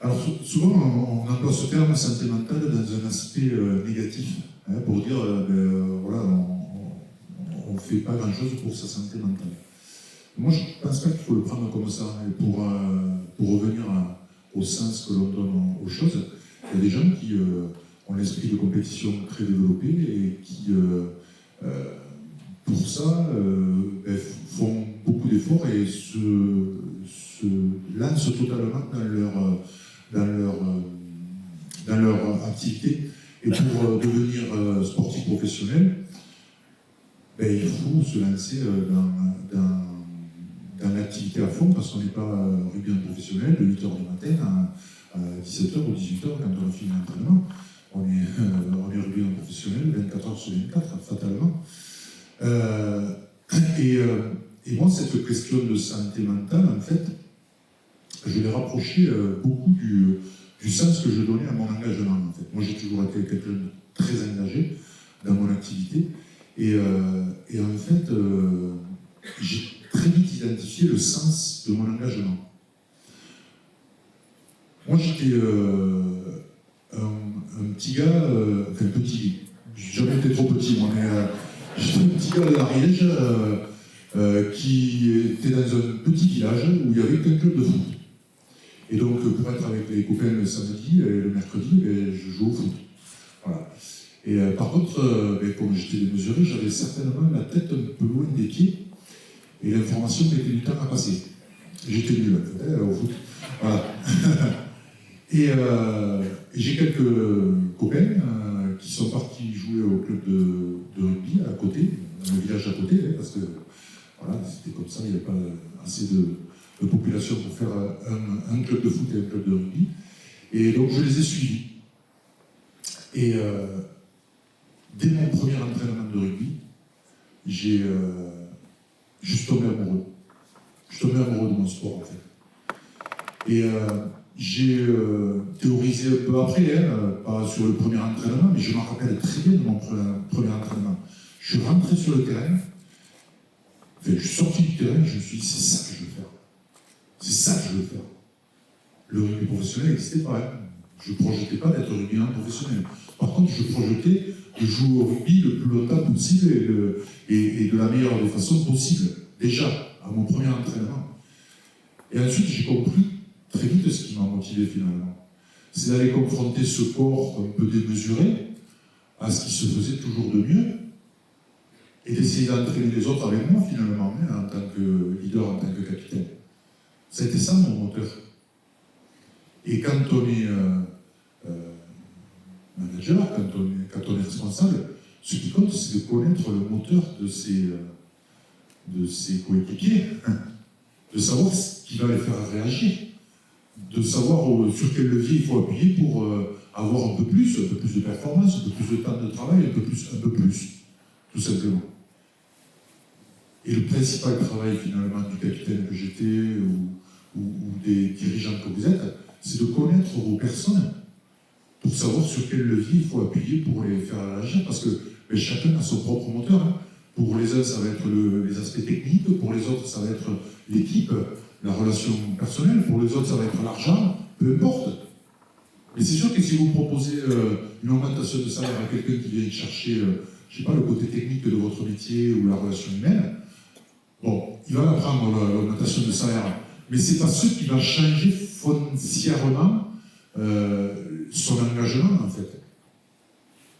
Alors souvent on emploie ce terme santé mentale dans un aspect négatif, hein, pour dire voilà, on ne fait pas grand chose pour sa santé mentale. Moi je ne pense pas qu'il faut le prendre comme ça. Pour revenir au sens que l'on donne aux choses, il y a des gens qui ont l'esprit de compétition très développé et qui pour ça font beaucoup d'efforts et se lancent totalement dans leur activité. Et pour devenir sportif professionnel, il faut se lancer dans l'activité à fond, parce qu'on n'est pas rugbyman professionnel de 8h du matin à 17h ou 18h quand on a fini l'entraînement. On est rugbyman professionnel 24h sur 24, fatalement. Et moi, cette question de santé mentale, en fait, je l'ai rapproché beaucoup du sens que je donnais à mon engagement. En fait. Moi, j'ai toujours été quelqu'un de très engagé dans mon activité. Et en fait, j'ai très vite identifié le sens de mon engagement. Moi, j'étais un petit gars, enfin petit, j'ai jamais été trop petit, moi, mais j'étais un petit gars de l'Ariège qui était dans un petit village où il y avait qu'un club de foot. Et donc, pour être avec les copains le samedi et le mercredi, je jouais au foot. Voilà. Et par contre, comme j'étais démesuré, j'avais certainement la tête un peu loin des pieds et l'information mettait du temps à passer. J'étais nul au foot. Voilà. Et j'ai quelques copains qui sont partis jouer au club de rugby à côté, dans le village à côté, parce que voilà, c'était comme ça, il n'y avait pas assez de population pour faire un club de foot et un club de rugby. Et donc je les ai suivis. Et dès mon premier entraînement de rugby, je suis tombé amoureux. Je suis tombé amoureux de mon sport, en fait. Et j'ai théorisé un peu après, pas sur le premier entraînement, mais je me rappelle très bien de mon premier entraînement. Je suis rentré sur le terrain, enfin, je suis sorti du terrain, je me suis dit, c'est ça que je veux faire. C'est ça que je veux faire. Le rugby professionnel n'existait pas. Hein. Je ne projetais pas d'être rugbyman professionnel. Par contre, je projetais de jouer au rugby le plus longtemps possible et de la meilleure des façons possible. Déjà, à mon premier entraînement. Et ensuite, j'ai compris très vite ce qui m'a motivé finalement. C'est d'aller confronter ce corps un peu démesuré à ce qui se faisait toujours de mieux et d'essayer d'entraîner les autres avec moi finalement, en tant que leader, en tant que capitaine. C'était ça mon moteur. Et quand on est manager, quand on est responsable, ce qui compte, c'est de connaître le moteur de ses coéquipiers, de savoir ce qui va les faire réagir, de savoir sur quel levier il faut appuyer pour avoir un peu plus de performance, un peu plus de temps de travail, un peu plus, tout simplement. Et le principal travail finalement du capitaine que j'étais ou des dirigeants que vous êtes, c'est de connaître vos personnes pour savoir sur quel levier il faut appuyer pour les faire réagir, parce que chacun a son propre moteur. Hein. Pour les uns, ça va être les aspects techniques, pour les autres, ça va être l'équipe, la relation personnelle, pour les autres, ça va être l'argent, peu importe. Mais c'est sûr que si vous proposez une augmentation de salaire à quelqu'un qui vient chercher, je sais pas, le côté technique de votre métier ou la relation humaine, bon, il va prendre l'augmentation de salaire. Mais c'est pas ce qui va changer foncièrement son engagement, en fait.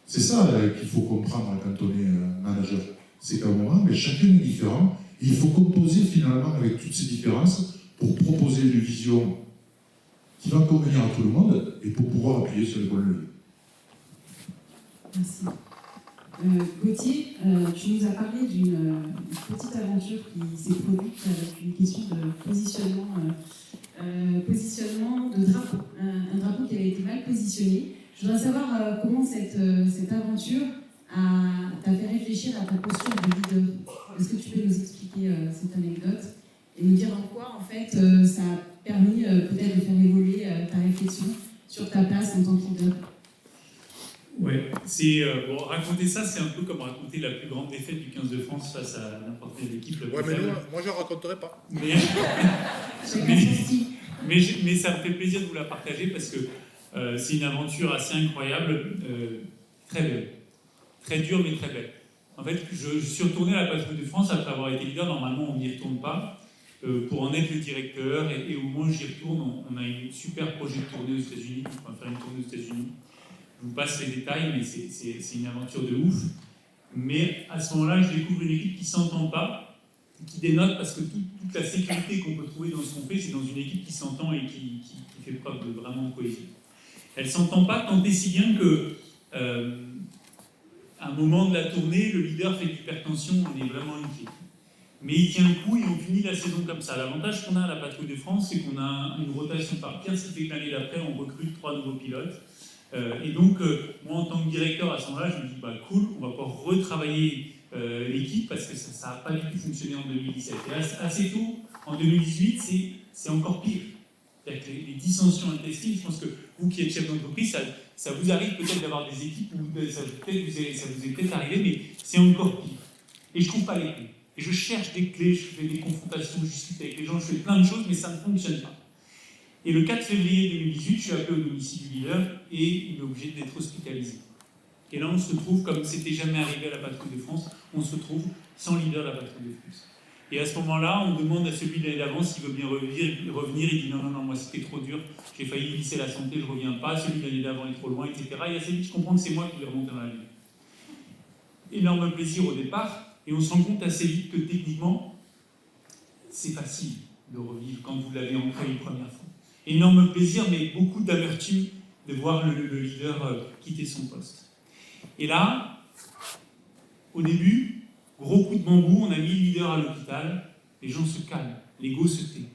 C'est ça qu'il faut comprendre quand on est manager. C'est qu'à un moment, mais chacun est différent. Et il faut composer finalement avec toutes ces différences pour proposer une vision qui va convenir à tout le monde et pour pouvoir appuyer sur les bons leviers. Merci. Gauthier, tu nous as parlé d'une petite aventure qui s'est produite avec une question de positionnement de drapeau. Un drapeau qui avait été mal positionné. Je voudrais savoir comment cette aventure t'a fait réfléchir à ta posture de leader. Est-ce que tu peux nous expliquer cette anecdote et nous dire en quoi, en fait, ça a permis peut-être de faire évoluer ta réflexion sur ta place en tant que leader? Ouais, c'est raconter ça, c'est un peu comme raconter la plus grande défaite du 15 de France face à n'importe quelle équipe. Ouais, mais moi je ne raconterai pas. Mais ça me fait plaisir de vous la partager parce que c'est une aventure assez incroyable, très belle, très dure mais très belle. En fait, je suis retourné à la patrouille de France après avoir été leader. Normalement, on n'y retourne pas pour en être le directeur. Et au moment où j'y retourne, on a une super projet de tournée aux États-Unis. On va faire une tournée aux États-Unis. Je vous passe les détails, mais c'est une aventure de ouf. Mais à ce moment-là, je découvre une équipe qui ne s'entend pas, qui dénote, parce que toute la sécurité qu'on peut trouver dans ce qu'on fait, c'est dans une équipe qui s'entend et qui fait preuve de vraiment de cohésion. Elle ne s'entend pas tant et si bien que, à un moment de la tournée, le leader fait de l'hypertension, on est vraiment inquiet. Mais il tient le coup et on finit la saison comme ça. L'avantage qu'on a à la patrouille de France, c'est qu'on a une rotation par pierre, ce qui fait que l'année d'après, on recrute 3 nouveaux pilotes. Et donc, moi, en tant que directeur, à ce moment-là, je me dis, bah cool, on va pouvoir retravailler l'équipe parce que ça n'a pas du tout fonctionné en 2017. Et assez tôt, en 2018, c'est encore pire. C'est-à-dire que les dissensions intestines, je pense que vous qui êtes chef d'entreprise, ça vous arrive peut-être d'avoir des équipes où ça vous est peut-être arrivé, mais c'est encore pire. Et je ne trouve pas les clés. Et je cherche des clés, je fais des confrontations, je discute avec les gens, je fais plein de choses, mais ça ne fonctionne pas. Et le 4 février 2018, je suis appelé au domicile du leader et il est obligé d'être hospitalisé. Et là, on se retrouve, comme c'était jamais arrivé à la patrouille de France, on se retrouve sans leader de la patrouille de France. Et à ce moment-là, on demande à celui de l'année d'avant s'il veut bien revenir. Il dit non, moi c'était trop dur, j'ai failli glisser la santé, je ne reviens pas, celui de l'année d'avant est trop loin, etc. Et assez vite, je comprends que c'est moi qui vais remonter dans la vie. Énorme plaisir au départ, et on se rend compte assez vite que techniquement, c'est facile de revivre quand vous l'avez ancré une première fois. Énorme plaisir, mais beaucoup d'amertume de voir le leader quitter son poste. Et là, au début, gros coup de bambou, on a mis le leader à l'hôpital, les gens se calment, l'ego se tait.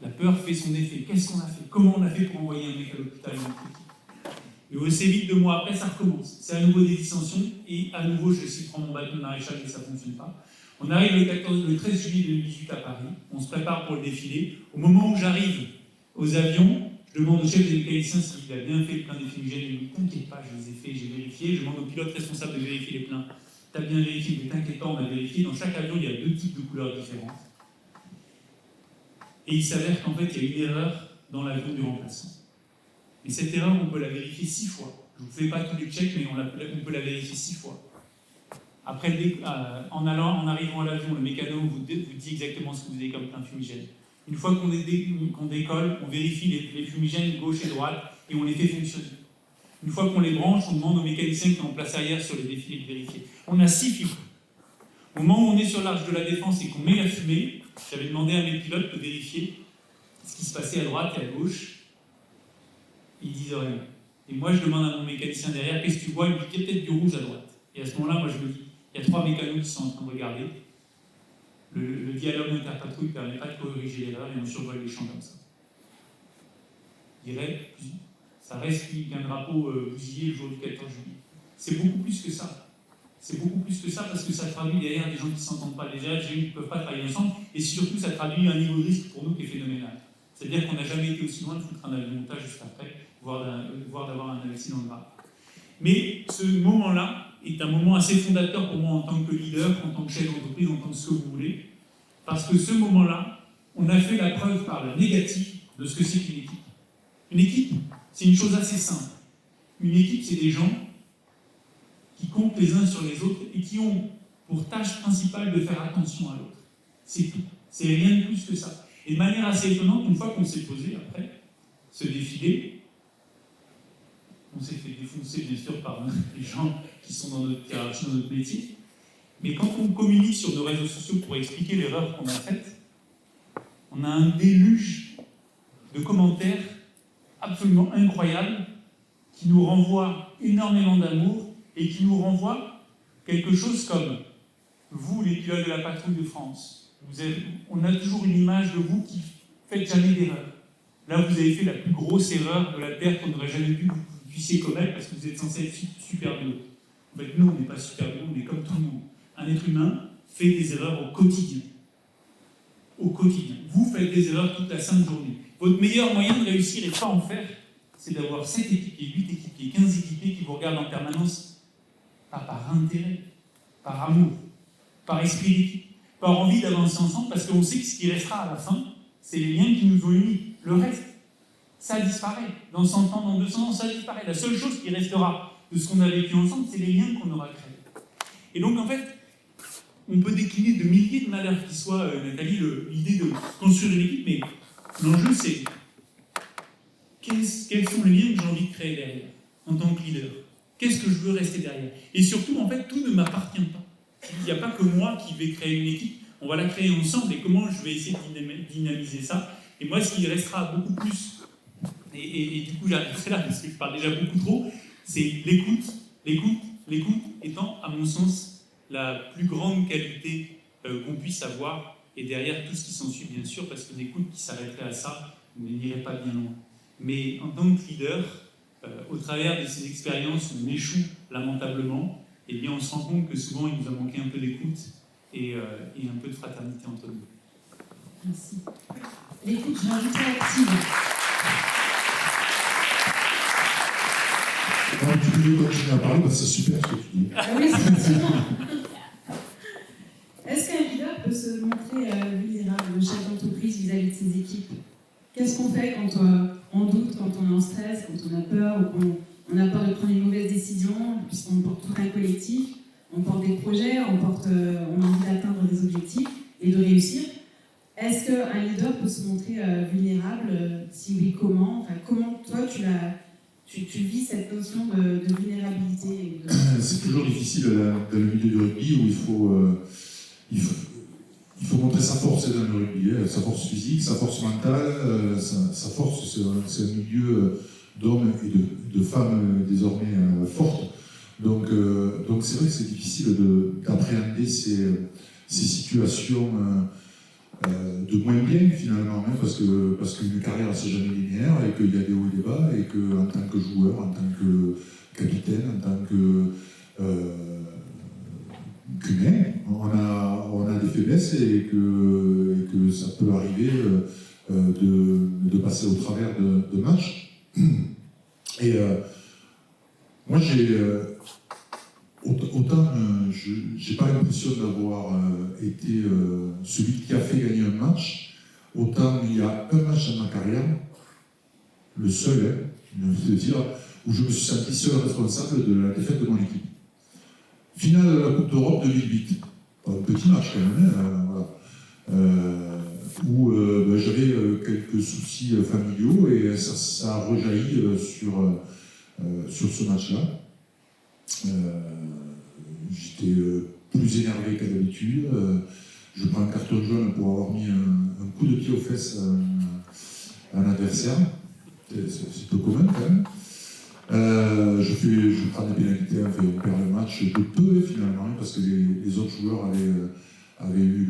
La peur fait son effet. Qu'est-ce qu'on a fait? Comment on a fait pour envoyer un mec à l'hôpital? Et assez vite, 2 mois après, ça recommence. C'est à nouveau des dissensions, et à nouveau, je prends mon bâton de maréchal et ça ne fonctionne pas. On arrive le 13 juillet 2018 à Paris, on se prépare pour le défilé. Au moment où j'arrive aux avions, je demande au chef des mécaniciens s'il a bien fait le plein des fumigènes. Il me dit, t'inquiète pas, je les ai faits, j'ai vérifié. Je demande au pilote responsable de vérifier les pleins. T'as bien vérifié, mais t'inquiète pas, on a vérifié. Dans chaque avion, il y a 2 types de couleurs différentes. Et il s'avère qu'en fait, il y a une erreur dans l'avion du remplaçant. Mais cette erreur, on peut la vérifier 6 fois. Je ne vous fais pas tous les checks, mais on peut la vérifier 6 fois. Après, en arrivant à l'avion, le mécano vous dit exactement ce que vous avez comme plein fumigène. Une fois qu'on décolle, on vérifie les fumigènes gauche et droite et on les fait fonctionner. Une fois qu'on les branche, on demande aux mécaniciens qui sont en place arrière sur les défilés de vérifier. On a 6 filtres. Au moment où on est sur l'Arche de la Défense et qu'on met la fumée, j'avais demandé à mes pilotes de vérifier ce qui se passait à droite et à gauche. Ils disent rien. Et moi, je demande à mon mécanicien derrière, qu'est-ce que tu vois? Il me dit, il y a peut-être du rouge à droite. Et à ce moment-là, moi, je me dis, il y a 3 mécanos qui sont en train de regarder. Le dialogue interpatrouille ne permet pas de corriger l'erreur et on survole les champs comme ça. Je dirais, ça reste qu'un drapeau bousillé le jour du 14 juillet. C'est beaucoup plus que ça. C'est beaucoup plus que ça parce que ça traduit derrière des gens qui ne s'entendent pas, des GIA qui ne peuvent pas travailler ensemble, et surtout ça traduit un niveau de risque pour nous qui est phénoménal. C'est-à-dire qu'on n'a jamais été aussi loin de foutre un avion montage juste après, voire d'avoir un accident grave. Mais ce moment-là est un moment assez fondateur pour moi en tant que leader, en tant que chef d'entreprise, en tant que ce que vous voulez, parce que ce moment-là, on a fait la preuve par le négatif de ce que c'est qu'une équipe. Une équipe, c'est une chose assez simple. Une équipe, c'est des gens qui comptent les uns sur les autres et qui ont pour tâche principale de faire attention à l'autre. C'est tout. C'est rien de plus que ça. Et de manière assez étonnante, une fois qu'on s'est posé après ce défilé, on s'est fait défoncer bien sûr par les gens qui sont dans notre hiérarchie, dans notre métier. Mais quand on communique sur nos réseaux sociaux pour expliquer l'erreur qu'on a faite, on a un déluge de commentaires absolument incroyables qui nous renvoient énormément d'amour et qui nous renvoient quelque chose comme vous, les pilotes de la patrouille de France, on a toujours une image de vous qui ne faites jamais d'erreur. Là, vous avez fait la plus grosse erreur de la Terre qu'on n'aurait jamais pu que vous puissiez commettre parce que vous êtes censé être super bio. En fait, nous, on n'est pas super bio, on est comme tout le monde. Un être humain fait des erreurs au quotidien. Au quotidien. Vous faites des erreurs toute la sainte journée. Votre meilleur moyen de réussir et de ne pas en faire, c'est d'avoir 7 équipiers, 8 équipiers, 15 équipiers qui vous regardent en permanence, pas par intérêt, par amour, par esprit d'équipe, par envie d'avancer ensemble, parce qu'on sait que ce qui restera à la fin, c'est les liens qui nous ont unis. Le reste, ça disparaît. Dans 100 ans, dans 200 ans, ça disparaît. La seule chose qui restera de ce qu'on a vécu ensemble, c'est les liens qu'on aura créés. Et donc, en fait, on peut décliner de milliers de malheurs qui soient, Nathalie, l'idée de construire une équipe, mais l'enjeu, c'est quels sont les liens que j'ai envie de créer derrière, en tant que leader? Qu'est-ce que je veux rester derrière? Et surtout, en fait, tout ne m'appartient pas. Il n'y a pas que moi qui vais créer une équipe, on va la créer ensemble, et comment je vais essayer de dynamiser ça? Et moi, ce qui restera beaucoup plus, et du coup, j'arrêterai là, parce que je parle déjà beaucoup trop, c'est l'écoute. L'écoute étant, à mon sens, la plus grande qualité qu'on puisse avoir, et derrière tout ce qui s'ensuit, bien sûr, parce qu'une écoute qui s'arrêterait à ça, on n'irait pas bien loin. Mais en tant que leader, au travers de ces expériences où on échoue lamentablement, eh bien on se rend compte que souvent il nous a manqué un peu d'écoute et un peu de fraternité entre nous. Merci. L'écoute, je rajouterai active. Tu peux continuer à parler parce que c'est super ce que tu dis. Ah oui, c'est passionnant. Est-ce qu'un leader peut se montrer vulnérable, le chef d'entreprise vis-à-vis de ses équipes? Qu'est-ce qu'on fait quand on doute, quand on est en stress, quand on a peur, ou qu'on a peur de prendre une mauvaise décision, puisqu'on porte tout un collectif, on porte des projets, on a envie d'atteindre des objectifs et de réussir? Est-ce qu'un leader peut se montrer vulnérable? Si oui, comment? Enfin, comment toi tu vis cette notion de vulnérabilité C'est toujours difficile dans le milieu du rugby où il faut montrer sa force dans le rugby, sa force physique, sa force mentale, sa force, c'est un milieu d'hommes et de femmes désormais fortes. Donc c'est vrai que c'est difficile d'appréhender ces situations de moins bien finalement, hein, parce qu'une carrière c'est jamais linéaire et qu'il y a des hauts et des bas et qu'en tant que joueur, en tant que capitaine, en tant qu'humain, on a des faiblesses et que ça peut arriver de passer au travers de matchs. Et moi autant j'ai pas l'impression d'avoir été celui qui a fait gagner un match, autant il y a un match dans ma carrière, le seul, de dire, où je me suis senti seul responsable de la défaite de mon équipe. Finale de la Coupe d'Europe 2008. Un petit match quand même, voilà. Où j'avais quelques soucis familiaux et ça a rejailli sur ce match-là. J'étais plus énervé qu'à d'habitude. Je prends un carton jaune pour avoir mis un coup de pied aux fesses à un adversaire. C'est peu commun quand même. Je prends des pénalités, enfin, on perd le match de peu finalement, parce que les autres joueurs avaient eu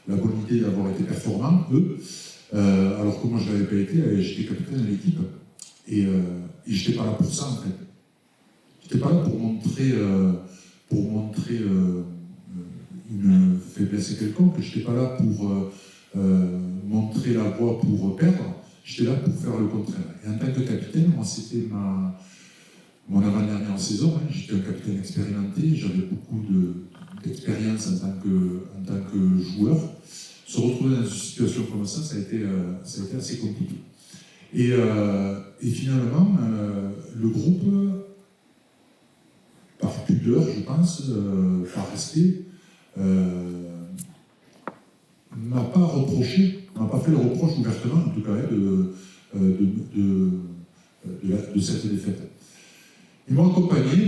la bonne idée d'avoir été performants, eux, alors que moi je ne l'avais pas été, j'étais capitaine de l'équipe. Et je n'étais pas là pour ça en fait. Je n'étais pas là pour montrer une faiblesse quelconque, je n'étais pas là pour montrer la voie pour perdre. J'étais là pour faire le contraire. Et en tant que capitaine, moi, c'était mon avant-dernière saison. Hein. J'étais un capitaine expérimenté, j'avais beaucoup d'expérience en tant que joueur. Se retrouver dans une situation comme ça, ça a été assez compliqué. Et finalement, le groupe, par pudeur, je pense, par respect, m'a pas fait le reproche ouvertement, en tout cas, de cette défaite. Ils m'ont accompagné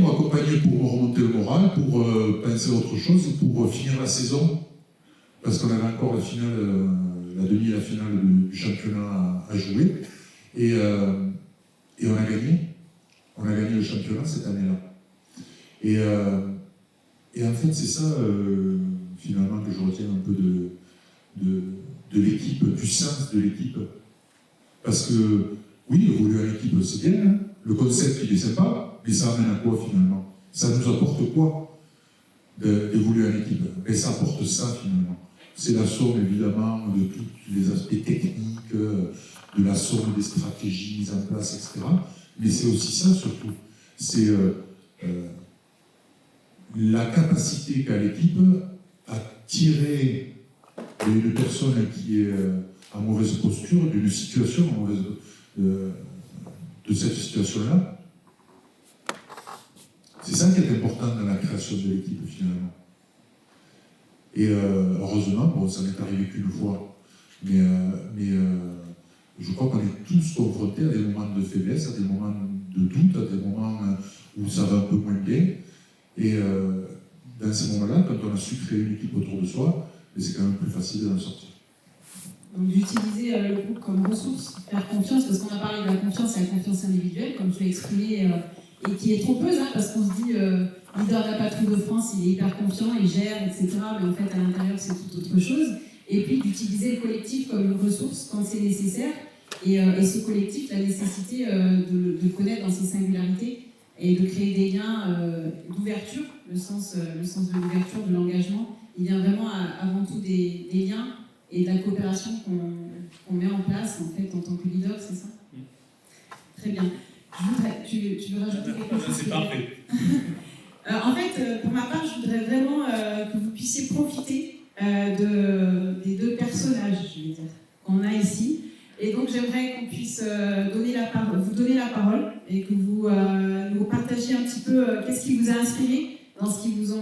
pour me remonter le moral, pour penser à autre chose, pour finir la saison, parce qu'on avait encore la demi et la finale du championnat à jouer, et on a gagné. On a gagné le championnat cette année-là. Et en fait, c'est ça, finalement, que je retiens un peu de l'équipe, du sens de l'équipe. Parce que, oui, évoluer à l'équipe, c'est bien, hein. Le concept, il est sympa, mais ça amène à quoi, finalement? Ça nous apporte quoi d'évoluer à l'équipe? Et ça apporte ça, finalement. C'est la somme, évidemment, de tous les aspects techniques, de la somme des stratégies mises en place, etc. Mais c'est aussi ça, surtout. C'est la capacité qu'a l'équipe à tirer une personne qui est en mauvaise posture, d'une situation de cette situation-là. C'est ça qui est important dans la création de l'équipe, finalement. Et heureusement, bon, ça n'est arrivé qu'une fois, mais je crois qu'on est tous confrontés à des moments de faiblesse, à des moments de doute, à des moments où ça va un peu moins bien. Et dans ces moments-là, quand on a su créer une équipe autour de soi, c'est quand même plus facile d'en sortir. Donc d'utiliser le groupe comme ressource, faire confiance, parce qu'on a parlé de la confiance et la confiance individuelle, comme tu l'as exprimé, et qui est trompeuse, hein, parce qu'on se dit leader de la patrouille de France, il est hyper confiant, il gère, etc. Mais en fait, à l'intérieur, c'est tout autre chose. Et puis d'utiliser le collectif comme une ressource quand c'est nécessaire. Et ce collectif, la nécessité de le connaître dans ses singularités et de créer des liens d'ouverture, le sens de l'ouverture, de l'engagement. Il vient vraiment avant tout des liens et de la coopération qu'on met en place en fait en tant que leader, c'est ça? Très bien. Tu veux rajouter quelque chose? C'est parfait. En fait, pour ma part, je voudrais vraiment que vous puissiez profiter des deux personnages, je vais dire, qu'on a ici. Et donc, j'aimerais qu'on puisse vous donner la parole et que vous nous partagiez un petit peu qu'est-ce qui vous a inspiré dans ce qu'ils vous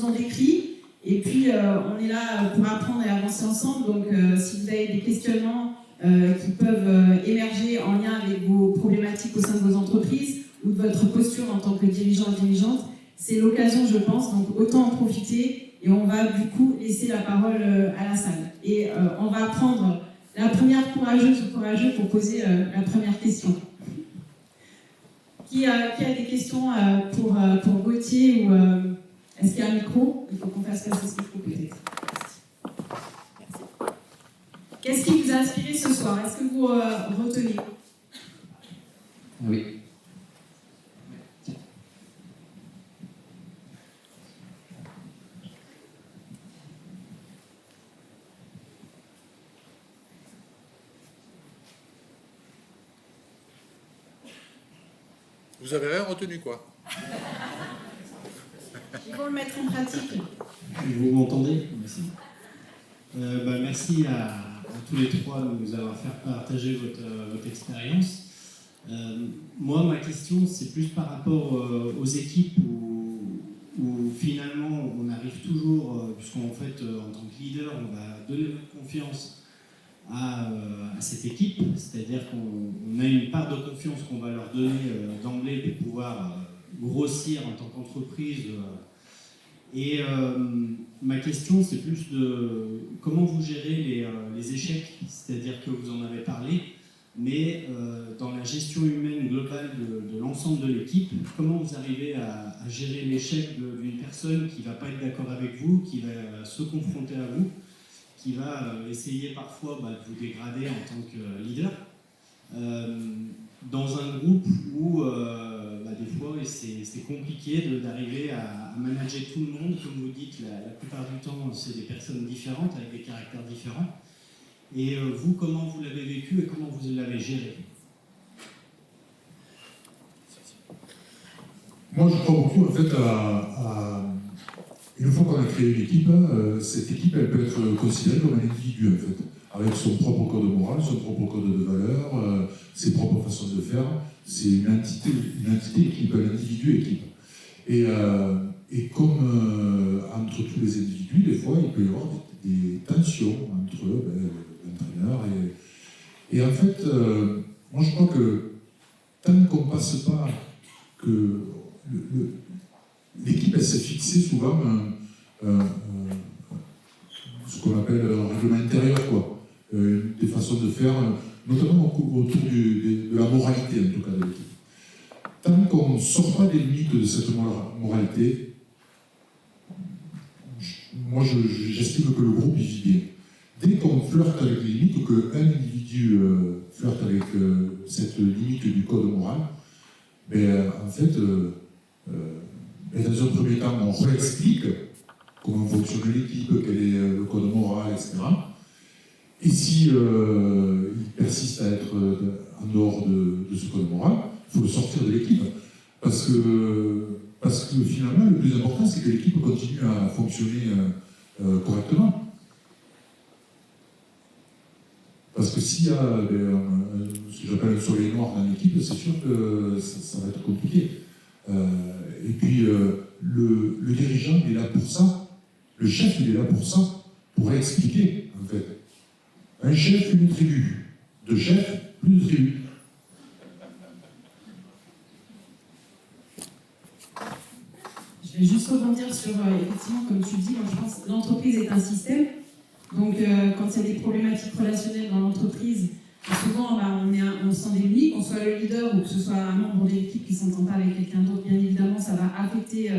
ont décrit. Et puis, on est là pour apprendre et avancer ensemble. Donc, si vous avez des questionnements qui peuvent émerger en lien avec vos problématiques au sein de vos entreprises ou de votre posture en tant que dirigeant et dirigeante, c'est l'occasion, je pense. Donc, autant en profiter. Et on va du coup laisser la parole à la salle. Et on va prendre la première courageuse ou courageux pour poser la première question. Qui a des questions pour Gauthier ou est-ce qu'il y a un micro? Il faut qu'on fasse passer ce micro peut-être. Qu'est-ce qui vous a inspiré ce soir? Est-ce que vous retenez? Oui. Vous avez rien retenu, quoi? Ils vont le mettre en pratique. Vous m'entendez? Merci. Merci à tous les trois de nous avoir fait partager votre expérience. Moi, ma question, c'est plus par rapport aux équipes où finalement on arrive toujours, puisqu'en fait, en tant que leader, on va donner notre confiance à cette équipe, c'est-à-dire qu'on a une part de confiance qu'on va leur donner d'emblée pour pouvoir grossir en tant qu'entreprise. Ma question, c'est plus de comment vous gérez les échecs, c'est-à-dire que vous en avez parlé, mais dans la gestion humaine globale de l'ensemble de l'équipe, comment vous arrivez à gérer l'échec d'une personne qui ne va pas être d'accord avec vous, qui va se confronter à vous, qui va essayer parfois de vous dégrader en tant que leader, dans un groupe où des fois c'est compliqué d'arriver à manager tout le monde. Comme vous dites, la plupart du temps c'est des personnes différentes avec des caractères différents. Et vous, comment vous l'avez vécu et comment vous l'avez géré? Moi, je crois beaucoup en fait une fois qu'on a créé une équipe, cette équipe elle peut être considérée comme un individu en fait, avec son propre code moral, son propre code de valeurs, ses propres façons de faire. C'est une entité équipe, un individu équipe. Et comme entre tous les individus, des fois, il peut y avoir des tensions entre l'entraîneur et en fait, moi je crois que tant qu'on ne passe pas que l'équipe elle s'est fixée souvent ce qu'on appelle un règlement intérieur, quoi. Des façons de faire, notamment autour de la moralité en tout cas de l'équipe. Tant qu'on ne sort pas des limites de cette moralité, moi j'estime que le groupe il vit bien. Dès qu'on flirte avec les limites, ou qu'un individu flirte avec cette limite du code moral, en fait, dans un premier temps, on réexplique comment fonctionne l'équipe, quel est le code moral, etc. Et si il persiste à être en dehors de ce code moral, il faut le sortir de l'équipe. Parce que finalement, le plus important, c'est que l'équipe continue à fonctionner correctement. Parce que s'il y a ce que j'appelle un soleil noir dans l'équipe, c'est sûr que ça va être compliqué. Et puis, le dirigeant, il est là pour ça. Le chef, il est là pour ça, pour expliquer, en fait. Un chef, une tribu. Deux chefs, plus de tribu. Je vais juste rebondir sur, effectivement, comme tu dis, moi je pense que l'entreprise est un système. Donc, quand il y a des problématiques relationnelles dans l'entreprise, souvent on se sent démuni, qu'on soit le leader ou que ce soit un membre de l'équipe qui ne s'entend pas avec quelqu'un d'autre. Bien évidemment, ça va affecter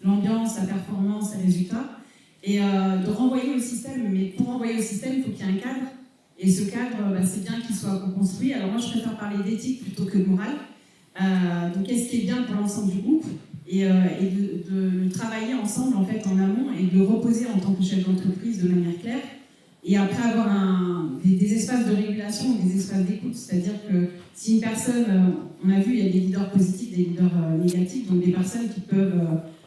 l'ambiance, la performance, les résultats. Et de renvoyer au système, mais pour renvoyer au système, il faut qu'il y ait un cadre. Et ce cadre, c'est bien qu'il soit construit. Alors moi, je préfère parler d'éthique plutôt que de morale. Donc, qu'est-ce qui est bien pour l'ensemble du groupe et de travailler ensemble en fait en amont et de le reposer en tant que chef d'entreprise de manière claire. Et après avoir des espaces de régulation ou des espaces d'écoute, c'est-à-dire que si une personne, on a vu, il y a des leaders positifs, des leaders négatifs, donc des personnes qui peuvent,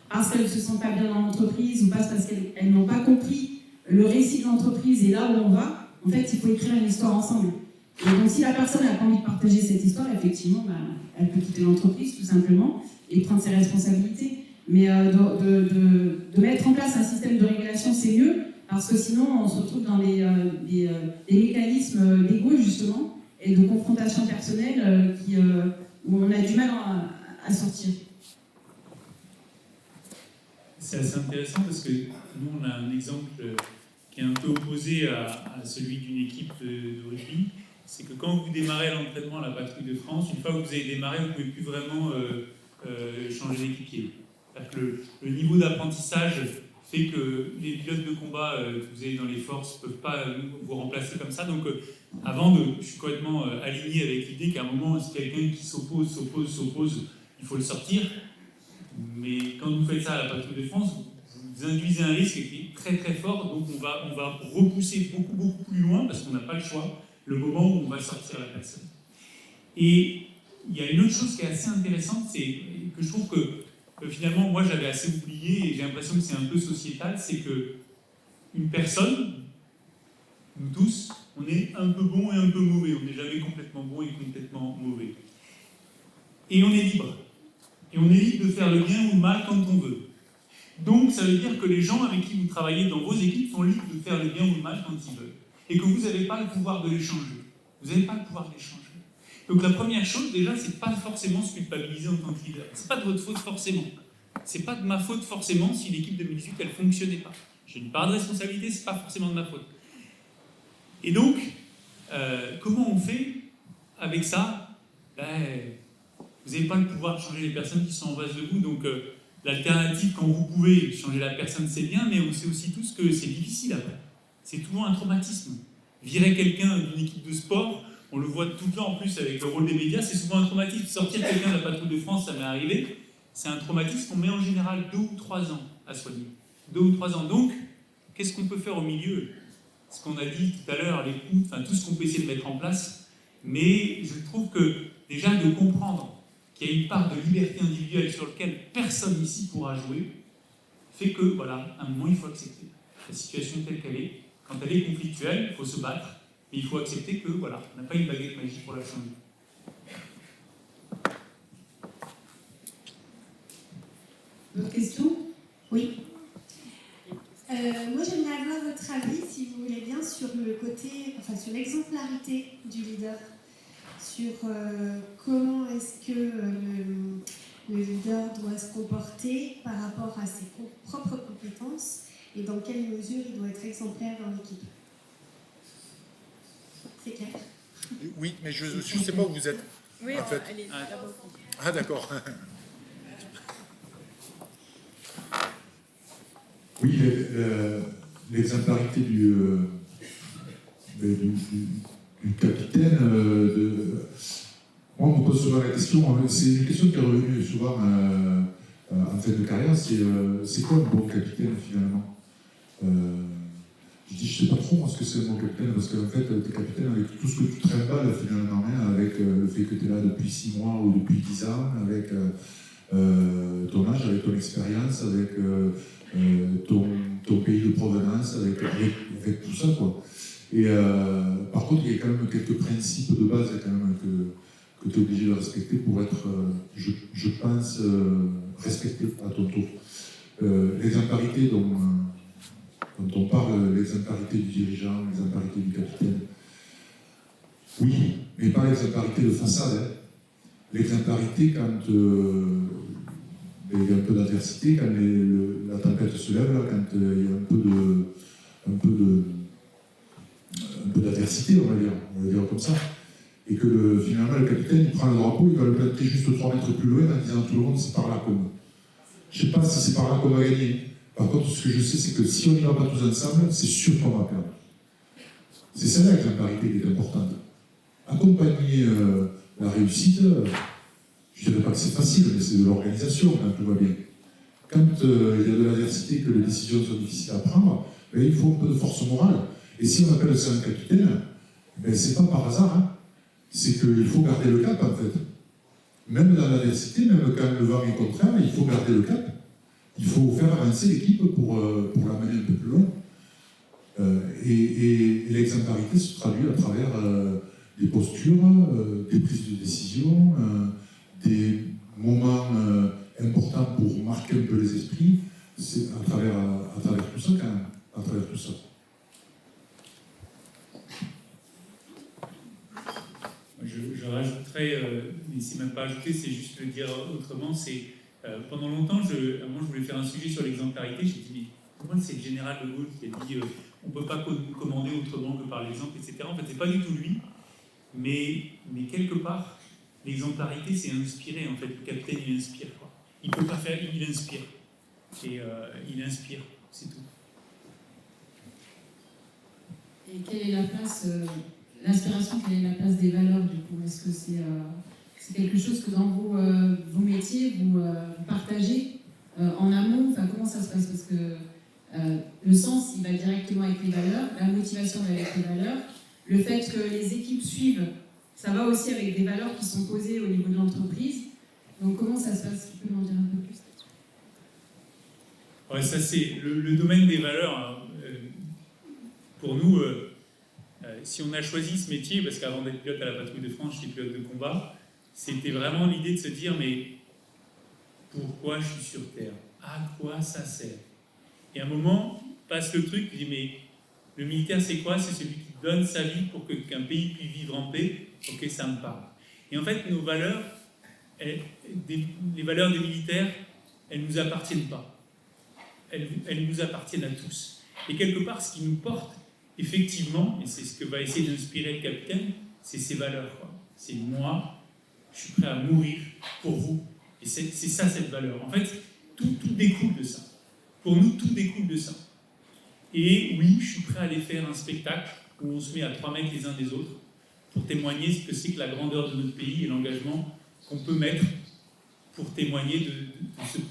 parce qu'elles ne se sentent pas bien dans l'entreprise ou parce qu'elles n'ont pas compris le récit de l'entreprise et là où on va, en fait, il faut écrire une histoire ensemble. Et donc si la personne n'a pas envie de partager cette histoire, effectivement, elle peut quitter l'entreprise tout simplement et prendre ses responsabilités. Mais de mettre en place un système de régulation, c'est mieux. Parce que sinon, on se retrouve dans des mécanismes d'ego, justement, et de confrontation personnelle où on a du mal à sortir. C'est assez intéressant parce que nous, on a un exemple qui est un peu opposé à celui d'une équipe de rugby. C'est que quand vous démarrez l'entraînement à la Patrouille de France, une fois que vous avez démarré, vous ne pouvez plus vraiment changer d'équipier. C'est-à-dire que le niveau d'apprentissage fait que les pilotes de combat que vous avez dans les forces ne peuvent pas vous remplacer comme ça. Donc, je suis complètement aligné avec l'idée qu'à un moment, si quelqu'un qui s'oppose, il faut le sortir. Mais quand vous faites ça à la Patrouille de France, vous induisez un risque qui est très très fort. Donc, on va repousser beaucoup plus loin parce qu'on n'a pas le choix, le moment où on va sortir la personne. Et il y a une autre chose qui est assez intéressante, c'est que je trouve que finalement, moi j'avais assez oublié et j'ai l'impression que c'est un peu sociétal, c'est que une personne, nous tous, On est un peu bon et un peu mauvais. On n'est jamais complètement bon et complètement mauvais. Et on est libre. Et on est libre de faire le bien ou le mal quand on veut. Donc, ça veut dire que les gens avec qui vous travaillez dans vos équipes sont libres de faire le bien ou le mal quand ils veulent. Et que vous n'avez pas le pouvoir de les changer. Vous n'avez pas le pouvoir de les changer. Donc, la première chose, déjà, c'est de pas forcément se culpabiliser en tant que leader. C'est pas de votre faute forcément. C'est pas de ma faute forcément si l'équipe 2018, elle fonctionnait pas. J'ai une part de responsabilité, c'est pas forcément de ma faute. Et donc, comment on fait avec ça? Vous n'avez pas le pouvoir de changer les personnes qui sont en face de vous, donc l'alternative, quand vous pouvez changer la personne, c'est bien, mais on sait aussi tous que c'est difficile après. C'est toujours un traumatisme. Virer quelqu'un d'une équipe de sport, on le voit tout le temps en plus avec le rôle des médias, c'est souvent un traumatisme. Sortir quelqu'un de la patrouille de France, ça m'est arrivé, c'est un traumatisme qu'on met en général 2 ou 3 ans à soigner. 2 ou 3 ans. Donc, qu'est-ce qu'on peut faire au milieu? Ce qu'on a dit tout à l'heure, l'écoute, enfin tout ce qu'on peut essayer de mettre en place, mais je trouve que déjà de comprendre qu'il y a une part de liberté individuelle sur laquelle personne ici pourra jouer, fait que, voilà, à un moment, il faut accepter la situation telle qu'elle est. Quand elle est conflictuelle, il faut se battre, mais il faut accepter que, voilà, on n'a pas une baguette magique pour la changer. D'autres questions? Oui. Moi, j'aimerais avoir votre avis, si vous voulez bien, sur le côté, enfin sur l'exemplarité du leader, sur comment est-ce que le leader doit se comporter par rapport à ses propres compétences et dans quelle mesure il doit être exemplaire dans l'équipe. C'est clair? Oui, mais je ne sais pas où vous êtes. Oui, en fait. allez, là-bas. Ah, d'accord. Oui, l'exemplarité du capitaine. Moi, on me pose souvent la question, c'est une question qui est revenue souvent en fin de carrière, c'est quoi un bon capitaine finalement? Je dis, je ne sais pas trop moi, ce que c'est un bon capitaine, parce qu'en fait, tu es capitaine avec tout ce que tu trimbales finalement, hein, avec le fait que tu es là depuis 6 mois ou depuis 10 ans, avec ton âge, avec ton expérience, avec ton pays de provenance, avec tout ça, quoi. Et par contre, il y a quand même quelques principes de base quand même que tu es obligé de respecter pour être, je pense, respecté à ton tour. L'exemplarité dont on parle, l'exemplarité du dirigeant, l'exemplarité du capitaine, oui, mais pas l'exemplarité de façade. Hein. L'exemplarité quand il y a un peu d'adversité, quand la tempête se lève, là, quand il y a un peu d'adversité, on va dire comme ça, et que finalement le capitaine il prend le drapeau, il va le planter juste 3 mètres plus loin en disant à tout le monde c'est par là qu'on va. Je ne sais pas si c'est par là qu'on va gagner. Par contre, ce que je sais, c'est que si on n'y va pas tous ensemble, c'est sûr qu'on va perdre. C'est celle-là l'exemplarité qui est importante. Accompagner la réussite, je ne dirais pas que c'est facile, mais c'est de l'organisation quand tout va bien. Quand il y a de l'adversité, que les décisions sont difficiles à prendre, ben, il faut un peu de force morale. Et si on appelle ça un capitaine, ben, c'est pas par hasard. Hein. C'est qu'il faut garder le cap, en fait. Même dans l'adversité, même quand le vent est contraire, il faut garder le cap. Il faut faire avancer l'équipe pour la mener un peu plus loin. Et l'exemplarité se traduit à travers des postures, des prises de décision, des moments importants pour marquer un peu les esprits. C'est à travers tout ça, quand même. À travers tout ça. Je rajouterais, mais c'est même pas ajouter, c'est juste le dire autrement, c'est pendant longtemps, moi je voulais faire un sujet sur l'exemplarité, j'ai dit mais pour moi c'est le général de Gaulle qui a dit on ne peut pas commander autrement que par l'exemple, etc. En fait c'est pas du tout lui, mais quelque part l'exemplarité c'est inspirer, en fait le capitaine il inspire quoi. Il peut pas faire, il inspire, et il inspire, c'est tout. Et quelle est la place, l'inspiration, quelle est la place des valeurs du coup? Est-ce que c'est quelque chose que dans vos métiers, vous partagez en amont? Enfin, comment ça se passe? Parce que le sens, il va directement avec les valeurs, la motivation va avec les valeurs, le fait que les équipes suivent, ça va aussi avec des valeurs qui sont posées au niveau de l'entreprise. Donc comment ça se passe? Tu peux m'en dire un peu plus là-dessus? Ouais, ça c'est le domaine des valeurs. Pour nous, si on a choisi ce métier, parce qu'avant d'être pilote à la patrouille de France, j'étais pilote de combat, c'était vraiment l'idée de se dire, mais pourquoi je suis sur Terre? À quoi ça sert? Et à un moment, passe le truc, je dis, mais le militaire, c'est quoi? C'est celui qui donne sa vie pour qu'un pays puisse vivre en paix. Ok, ça me parle. Et en fait, nos valeurs, les valeurs des militaires, elles ne nous appartiennent pas. Elles nous appartiennent à tous. Et quelque part, ce qui nous porte, effectivement, et c'est ce que va essayer d'inspirer le capitaine, c'est ces valeurs, quoi. C'est moi, je suis prêt à mourir pour vous. Et c'est ça, cette valeur. En fait, tout découle de ça. Pour nous, tout découle de ça. Et oui, je suis prêt à aller faire un spectacle où on se met à 3 mètres les uns des autres pour témoigner ce que c'est que la grandeur de notre pays et l'engagement qu'on peut mettre pour témoigner de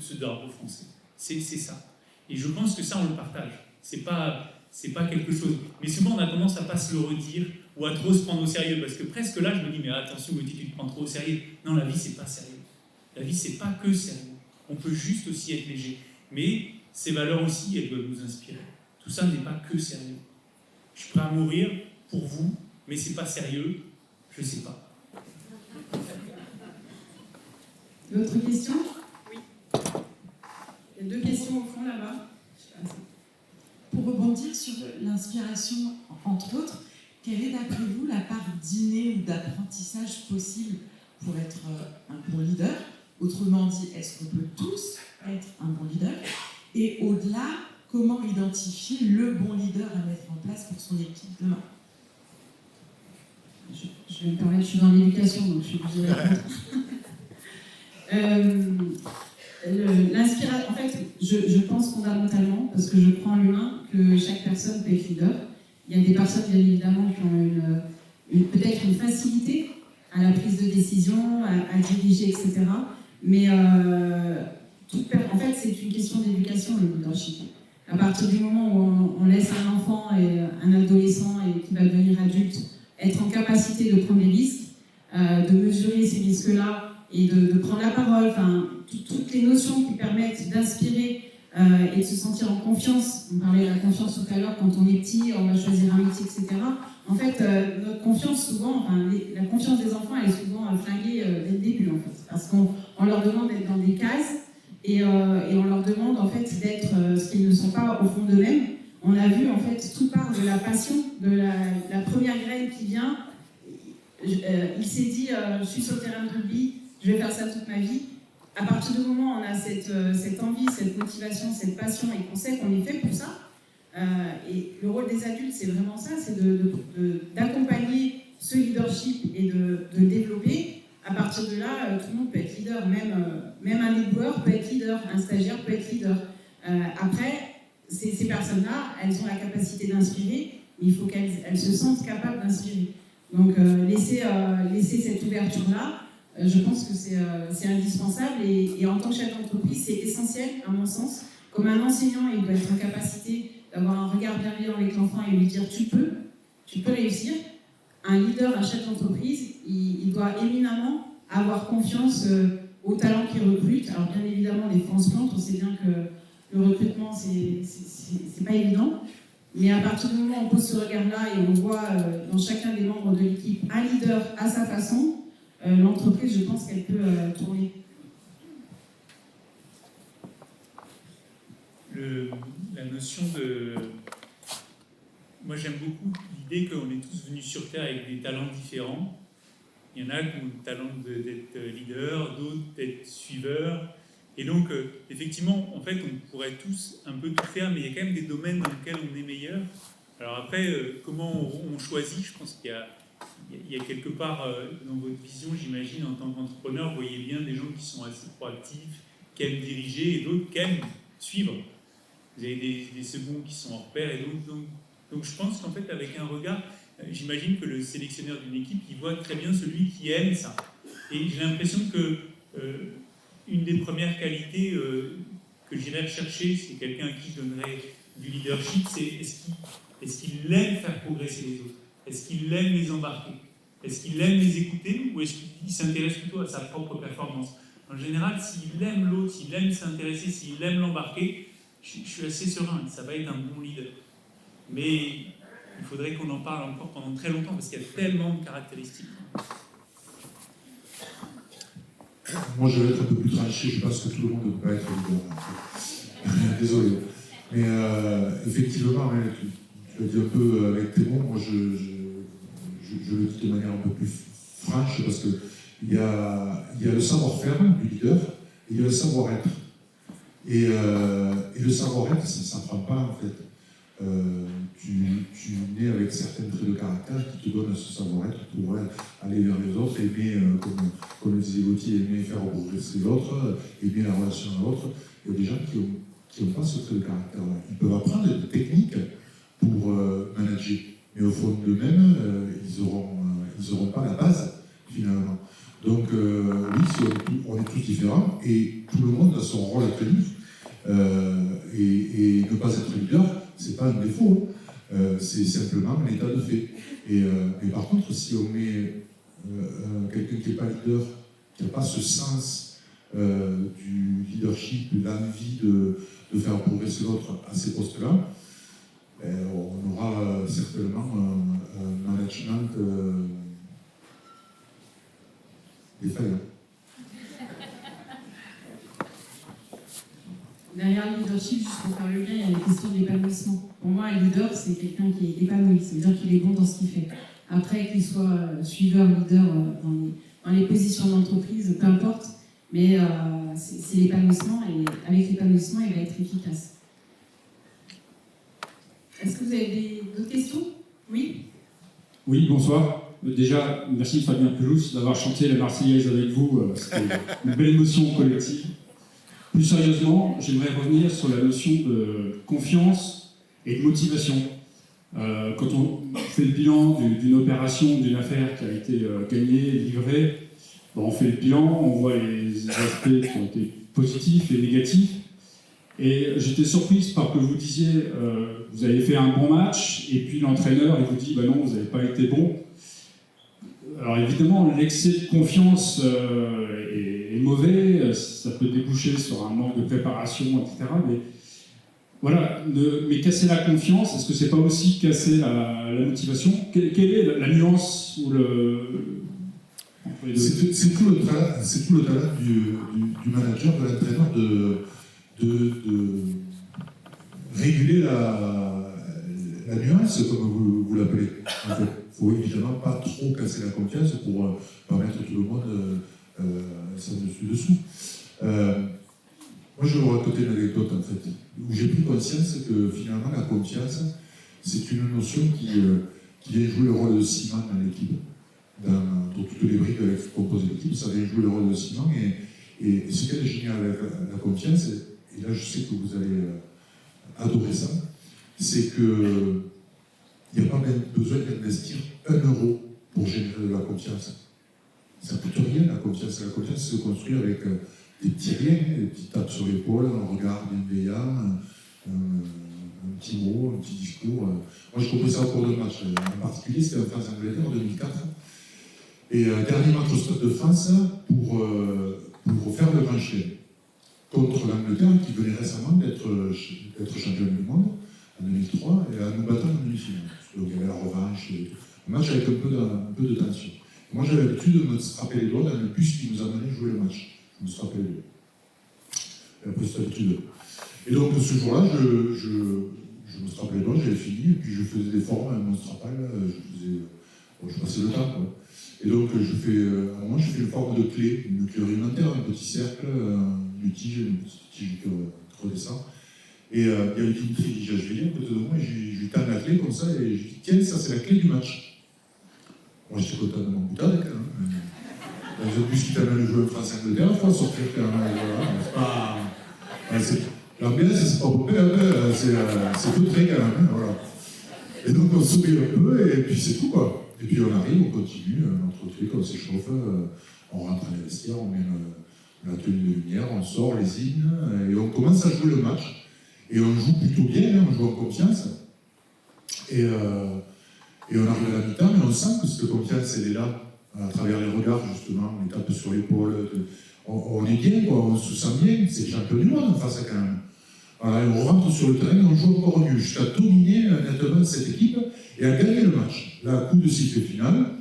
ce drapeau français. C'est ça. Et je pense que ça, on le partage. C'est pas quelque chose. Mais souvent, on a tendance à ne pas se le redire ou à trop se prendre au sérieux. Parce que presque là, je me dis, mais attention, Gauthier, tu te prends trop au sérieux. Non, la vie, c'est pas sérieux. La vie, c'est pas que sérieux. On peut juste aussi être léger. Mais ces valeurs aussi, elles doivent nous inspirer. Tout ça n'est pas que sérieux. Je suis prêt à mourir pour vous, mais c'est pas sérieux, je sais pas. D'autres questions? Oui. Il y a 2 questions au fond là-bas. Pour rebondir sur l'inspiration, entre autres, quelle est d'après vous la part d'inné ou d'apprentissage possible pour être un bon leader? Autrement dit, est-ce qu'on peut tous être un bon leader? Et au-delà, comment identifier le bon leader à mettre en place pour son équipe demain? Je vais me permettre, je suis dans l'éducation, donc je suis obligée de répondre. L'inspiration, en fait, je pense fondamentalement, parce que je crois en l'humain, que chaque personne peut être leader. Il y a des personnes, bien évidemment, qui ont peut-être une facilité à la prise de décision, à diriger, etc. Mais en fait, c'est une question d'éducation, le leadership. À partir du moment où on laisse un enfant et un adolescent et qui va devenir adulte être en capacité de prendre des risques, de mesurer ces risques-là et de prendre la parole, enfin, toutes les notions qui permettent d'inspirer et de se sentir en confiance. On parlait de la confiance tout à l'heure, quand on est petit, on va choisir un métier, etc. En fait, notre confiance, souvent, la confiance des enfants, elle est souvent flinguée dès le début, en fait, parce qu'on leur demande d'être dans des cases et on leur demande en fait d'être ce qu'ils ne sont pas au fond d'eux-mêmes. On a vu en fait tout part de la passion, de la première graine qui vient. Il s'est dit je suis sur le terrain de rugby, je vais faire ça toute ma vie. À partir du moment où on a cette envie, cette motivation, cette passion et qu'on sait qu'on est fait pour ça, et le rôle des adultes c'est vraiment ça, c'est d'accompagner ce leadership et de le développer. À partir de là, tout le monde peut être leader, même un éboueur peut être leader, un stagiaire peut être leader. Après, ces personnes-là, elles ont la capacité d'inspirer, mais il faut qu'elles se sentent capables d'inspirer. Donc laisser cette ouverture-là, je pense que c'est indispensable et en tant que chef d'entreprise, c'est essentiel à mon sens. Comme un enseignant, il doit être en capacité d'avoir un regard bienveillant avec l'enfant et lui dire tu peux réussir. Un leader, un chef d'entreprise, il doit éminemment avoir confiance aux talents qu'il recrute. Alors bien évidemment, les fois on se plante, on sait bien que le recrutement, c'est pas évident. Mais à partir du moment où on pose ce regard-là et on voit dans chacun des membres de l'équipe un leader à sa façon, l'entreprise, je pense qu'elle peut tourner. La notion de... Moi, j'aime beaucoup l'idée qu'on est tous venus sur Terre avec des talents différents. Il y en a qui ont le talent d'être leader, d'autres d'être suiveurs. Et donc, effectivement, en fait, on pourrait tous un peu tout faire, mais il y a quand même des domaines dans lesquels on est meilleur. Alors après, comment on choisit? Je pense qu'il y a quelque part dans votre vision, j'imagine, en tant qu'entrepreneur, vous voyez bien des gens qui sont assez proactifs, qui aiment diriger, et d'autres qui aiment suivre. Vous avez des seconds qui sont hors pair, et d'autres... Donc je pense qu'en fait, avec un regard, j'imagine que le sélectionneur d'une équipe, il voit très bien celui qui aime ça. Et j'ai l'impression que une des premières qualités que j'irais rechercher, c'est quelqu'un à qui je donnerais du leadership, c'est est-ce qu'il aime faire progresser les autres? Est-ce qu'il aime les embarquer? Est-ce qu'il aime les écouter? Ou est-ce qu'il s'intéresse plutôt à sa propre performance? En général, s'il aime l'autre, s'il aime s'intéresser, s'il aime l'embarquer, je suis assez serein, ça va être un bon leader. Mais il faudrait qu'on en parle encore pendant très longtemps, parce qu'il y a tellement de caractéristiques. Moi, je vais être un peu plus tranché, je pense que tout le monde ne peut pas être leader. Désolé. Mais effectivement, hein, tu l'as dit un peu avec tes mots, moi je le dis de manière un peu plus franche, parce qu'il y a le savoir-faire du leader, et il y a le savoir-être. Et le savoir-être, ça ne s'apprend pas en fait. Tu nais avec certains traits de caractère qui te donnent ce savoir-être pour aller vers les autres, aimer, comme le disait Gauthier, aimer faire progresser l'autre, aimer la relation à l'autre. Il y a des gens qui n'ont pas ce trait de caractère-là. Ils peuvent apprendre des techniques pour manager, mais au fond d'eux-mêmes, ils n'auront pas la base, finalement. Donc, oui, on est tous différents, et tout le monde a son rôle à tenir. Et ne pas être leader, c'est pas un défaut, c'est simplement un état de fait. Mais par contre, si on met quelqu'un qui n'est pas leader, qui n'a pas ce sens du leadership, de l'envie de faire progresser l'autre à ces postes-là, on aura certainement un management défaillant. Derrière le leadership, juste pour faire le lien, il y a la question de l'épanouissement. Pour moi, un leader, c'est quelqu'un qui est épanoui, c'est-à-dire qu'il est bon dans ce qu'il fait. Après, qu'il soit suiveur, leader dans les positions d'entreprise, peu importe, mais c'est l'épanouissement, et avec l'épanouissement, il va être efficace. Est-ce que vous avez d'autres questions? Oui. Oui, bonsoir. Déjà, merci Fabien Pelouse d'avoir chanté la Marseillaise avec vous. C'était une belle émotion collective. Plus sérieusement, j'aimerais revenir sur la notion de confiance et de motivation. Quand on fait le bilan d'une opération, d'une affaire qui a été gagnée, livrée, on fait le bilan, on voit les aspects qui ont été positifs et négatifs. Et j'étais surprise par que vous disiez vous avez fait un bon match, et puis l'entraîneur il vous dit bah non, vous n'avez pas été bon. Alors évidemment, l'excès de confiance est mauvais, ça peut déboucher sur un manque de préparation, etc. Mais voilà, mais casser la confiance, est-ce que c'est pas aussi casser la motivation? Quelle est la nuance ou entre les deux? C'est tout le talent du manager, de l'entraîneur de réguler la nuance, comme vous l'appelez. En fait, il ne faut évidemment pas trop casser la confiance pour permettre tout le monde ça dessus-dessous. Moi, je vais vous raconter une anecdote, en fait, où j'ai pris conscience que finalement, la confiance, c'est une notion qui vient jouer le rôle de ciment dans l'équipe. Dans toutes les briques qui composent l'équipe, ça vient jouer le rôle de ciment. Et ce qui est génial avec la confiance, et là, je sais que vous allez adorer ça, c'est qu'il n'y a pas besoin d'investir 1 euro pour générer de la confiance. Ça ne coûte rien, la confiance. La confiance se construit avec des petits riens, des petites tapes sur l'épaule, un regard bienveillant, un petit mot, un petit discours. Moi, je compris ça au cours de match. En particulier, c'était en France-Angleterre en 2004. Et dernier match au Stade de France pour faire le grand chien contre l'Angleterre, qui venait récemment d'être champion du monde en 2003, et à nous battre en demi-finale. Donc il y avait la revanche, un match avec un peu de tension. Moi j'avais l'habitude de me strapper les doigts dans le bus qui nous amenait jouer le match. Je me strappais les doigts. J'ai appris cette habitude. Et donc ce jour-là, je me strappais les doigts, j'avais fini, et puis je faisais des formes à mon strapal, je passais le temps, quoi. Et donc à un moment je fais une forme de clé, une clé rudimentaire, un petit cercle, une tige qui redescend. Et il y avait Dimitri Dijashvili à côté de moi, et je lui tends la clé comme ça, et je dis tiens, ça c'est la clé du match. Moi j'étais content de mon boutade quand même. Dans un bus qui t'amène jouer en France-Angleterre, il faut sortir quand même. Voilà. L'ambiance, c'est pas popé, c'est tout très quand même. Voilà. Et donc on sourit un peu, et puis c'est tout quoi. Et puis on arrive, on continue, notre truc, on s'échauffe, on rentre à les vestiaires, on met la tenue de lumière, on sort les hymnes, et on commence à jouer le match. Et on joue plutôt bien, on joue en confiance. Et on arrive à la mi-temps, mais on sent que cette confiance, elle est là, à travers les regards, justement, on les tape sur l'épaule. On est bien, quoi, on se sent bien, c'est le champion du monde en face quand même. Voilà, et on rentre sur le terrain et on joue encore mieux, jusqu'à dominer nettement cette équipe et à gagner le match. Là, coup de sifflet final,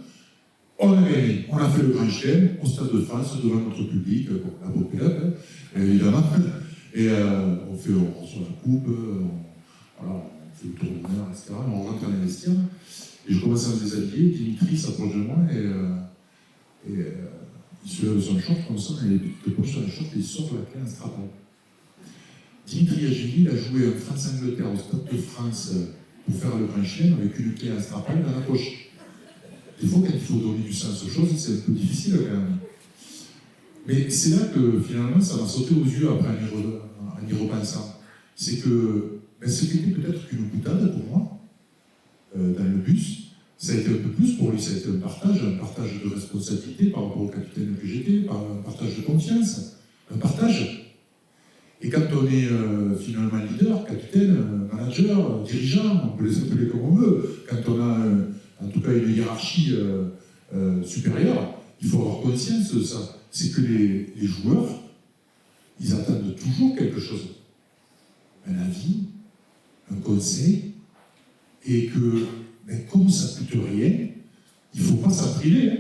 on a gagné. On a fait le grand chelem au Stade de France devant notre public, la populace, évidemment. Et on reçoit la coupe, on fait le tour d'honneur, etc. On rentre dans les vestiaires. Et je commence à me déshabiller. Dimitri s'approche de moi et il se lève son short comme ça, il est poche sur la short et il sort la clé en strapon. Dimitri Agili a joué en France-Angleterre au Stade de France pour faire le grand chelem avec une clé en strapon dans la poche. Des fois, quand il faut donner du sens aux choses, c'est un peu difficile quand même. Mais c'est là que finalement, ça m'a sauté aux yeux après en y repensant. C'est que c'était peut-être qu'une boutade pour moi, dans le bus. Ça a été un peu plus pour lui, ça a été un partage de responsabilité par rapport au capitaine que j'étais, un partage de confiance, un partage. Et quand on est finalement leader, capitaine, manager, dirigeant, on peut les appeler comme on veut, quand on a en tout cas une hiérarchie supérieure, il faut avoir conscience de ça. C'est que les joueurs, ils attendent toujours quelque chose. Un avis, un conseil, et que, comme ça ne coûte rien, il ne faut pas s'en priver.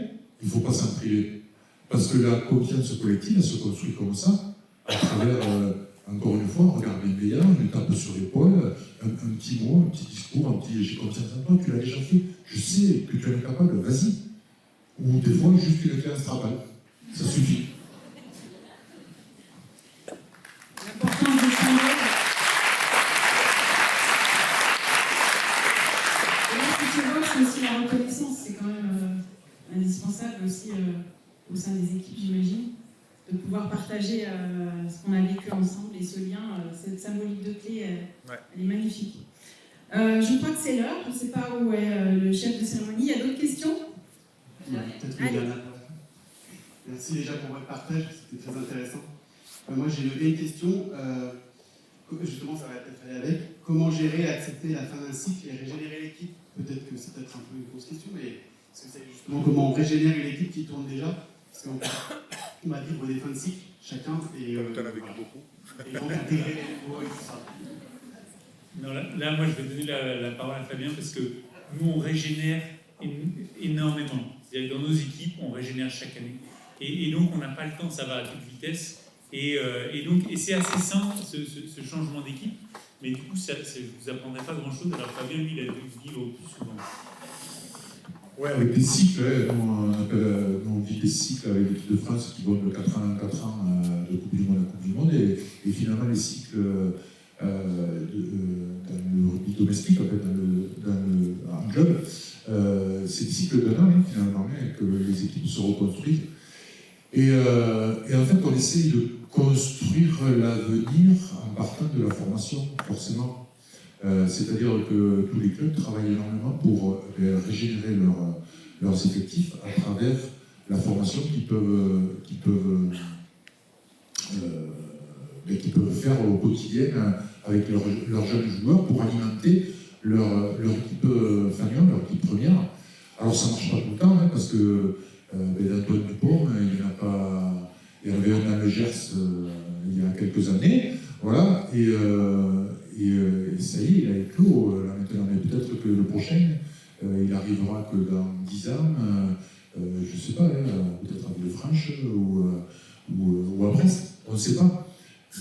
Il ne faut pas s'en priver. Parce que la confiance collective, elle se construit comme ça, à travers, encore une fois, un regard bienveillant, une tape sur l'épaule, un petit mot, un petit discours, un petit « j'ai confiance en toi, tu l'as déjà fait, je sais que tu en es capable, vas-y ». Ou des fois, juste une clé en strapal. Ça suffit. L'importance de changer. Et là, ce que tu vois, c'est aussi la reconnaissance. C'est quand même indispensable aussi au sein des équipes, j'imagine, de pouvoir partager ce qu'on a vécu ensemble et ce lien, cette symbolique de clé, elle est magnifique. Je crois que c'est l'heure. Je ne sais pas où est le chef de cérémonie. Il y a d'autres questions ? Peut-être une dernière. Merci déjà pour votre partage, c'était très intéressant. Moi j'ai levé une question, justement ça va peut-être aller avec. Comment gérer et accepter la fin d'un cycle et régénérer l'équipe? Peut-être que c'est peut-être un peu une grosse question, mais c'est justement comment on régénère une équipe qui tourne déjà. Parce qu'on va vivre des fins de cycle, chacun, et Comme tu en as vécu beaucoup. Et donc intégrer les nouveaux et tout ça. Non, là, moi je vais donner la parole à Fabien parce que nous on régénère énormément. C'est-à-dire que dans nos équipes, on régénère chaque année. Et donc, on n'a pas le temps, ça va à toute vitesse. Et c'est assez sain, ce changement d'équipe. Mais du coup, je ne vous apprendrai pas grand-chose. Alors, Fabien, lui, il a dû vivre plus souvent. Ouais, avec des cycles, on dit des cycles avec l'équipe de France qui vont de 4 ans en 4 ans de Coupe du Monde à Coupe du Monde. Et finalement, les cycles dans le rugby domestique, en fait, en club, c'est des cycles d'un an, finalement, que les équipes se reconstruisent. Et en fait, on essaye de construire l'avenir en partant de la formation, forcément. C'est-à-dire que tous les clubs travaillent énormément pour régénérer leurs effectifs à travers la formation qu'ils peuvent faire au quotidien avec leurs jeunes joueurs pour alimenter leur équipe fanion, leur équipe première. Alors ça ne marche pas tout le temps, parce que d'Antoine Dupont, il y en avait un à Le Gers il y a quelques années, voilà, et ça y est, il a éclos là maintenant, mais peut-être que le prochain, il arrivera que dans 10 ans, je ne sais pas, peut-être à Villefranche ou à Brest, on ne sait pas.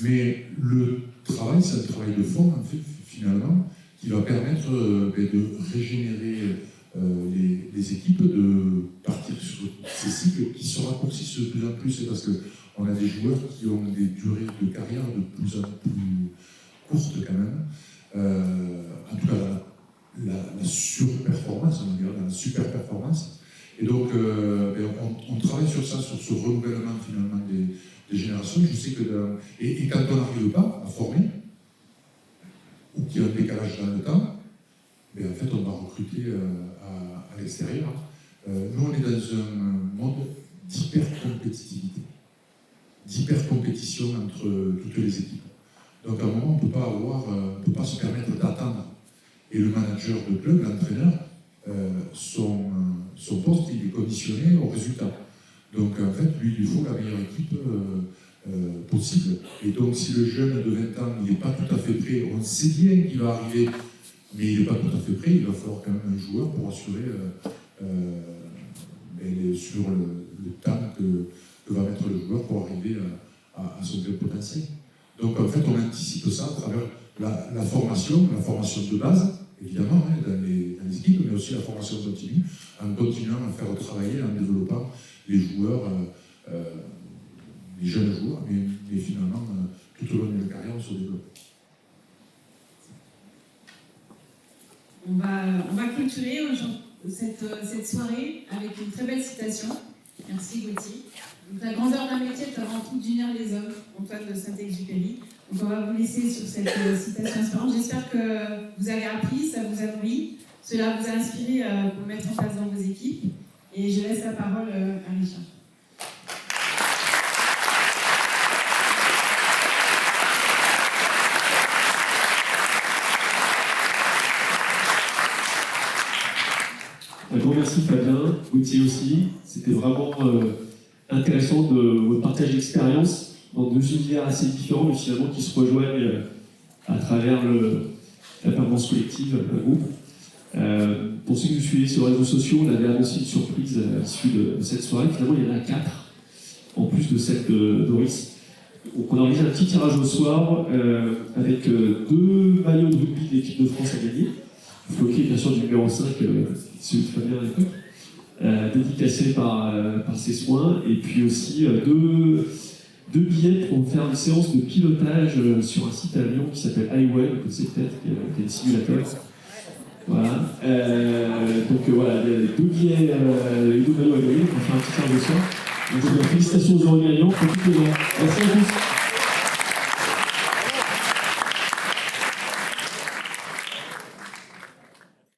Mais le travail, c'est un travail de fond, en fait, finalement, qui va permettre de régénérer les équipes, de partir sur ces cycles qui se raccourcissent de plus en plus, parce qu'on a des joueurs qui ont des durées de carrière de plus en plus courtes quand même. En tout cas, la surperformance, on va dire, la super performance. Et donc, on travaille sur ça, sur ce renouvellement finalement des générations. Je sais que et quand on n'arrive pas à former, ou qu'il y a un décalage dans le temps, mais en fait, on va recruter à l'extérieur. Nous, on est dans un monde d'hyper-compétitivité, d'hyper-compétition entre toutes les équipes. Donc, à un moment, on ne peut pas se permettre d'attendre. Et le manager de club, l'entraîneur, son poste, il est conditionné au résultat. Donc, en fait, lui, il lui faut la meilleure équipe possible. possible. Et donc, si le jeune de 20 ans n'est pas tout à fait prêt, on sait bien qu'il va arriver, mais il n'est pas tout à fait prêt, il va falloir quand même un joueur pour assurer sur le temps que va mettre le joueur pour arriver à son plein potentiel. Donc, en fait, on anticipe ça à travers la formation de base, évidemment, hein, dans les équipes, mais aussi la formation continue, en continuant à faire travailler, en développant les joueurs, les jeunes joueurs, mais finalement, tout au long de la carrière, on se développe. On va clôturer cette soirée avec une très belle citation. Merci Gauthier. Donc, la grandeur d'un métier est avant tout d'unir les hommes, Antoine de Saint-Exupéry. Donc on va vous laisser sur cette citation inspirante. J'espère que vous avez appris, ça vous a nourri, cela vous a inspiré pour mettre en place dans vos équipes. Et je laisse la parole à Richard. Un grand merci Fabien, Gauthier aussi. C'était vraiment intéressant de votre partage d'expérience dans deux univers assez différents, mais finalement qui se rejoignent à travers la performance collective, le groupe. Pour ceux qui nous suivaient sur les réseaux sociaux, on avait annoncé une surprise à l'issue de cette soirée. Finalement, il y en a 4, en plus de celle de Doris. Donc, on a organisé un petit tirage au soir avec 2 maillots de rugby de l'équipe de France à gagner. Floqué, bien sûr, du numéro 5, celui de Fabien à l'époque, dédicacé par ses soins, et puis aussi 2 billets pour faire une séance de pilotage sur un site à Lyon qui s'appelle iWell, vous connaissez peut-être, qui est un simulateur. Voilà. Donc voilà, les 2 billets, les 2 maillots à gagner pour faire un petit tirage au soir. Donc félicitations aux gagnants, pour toutes les gens. Merci à tous.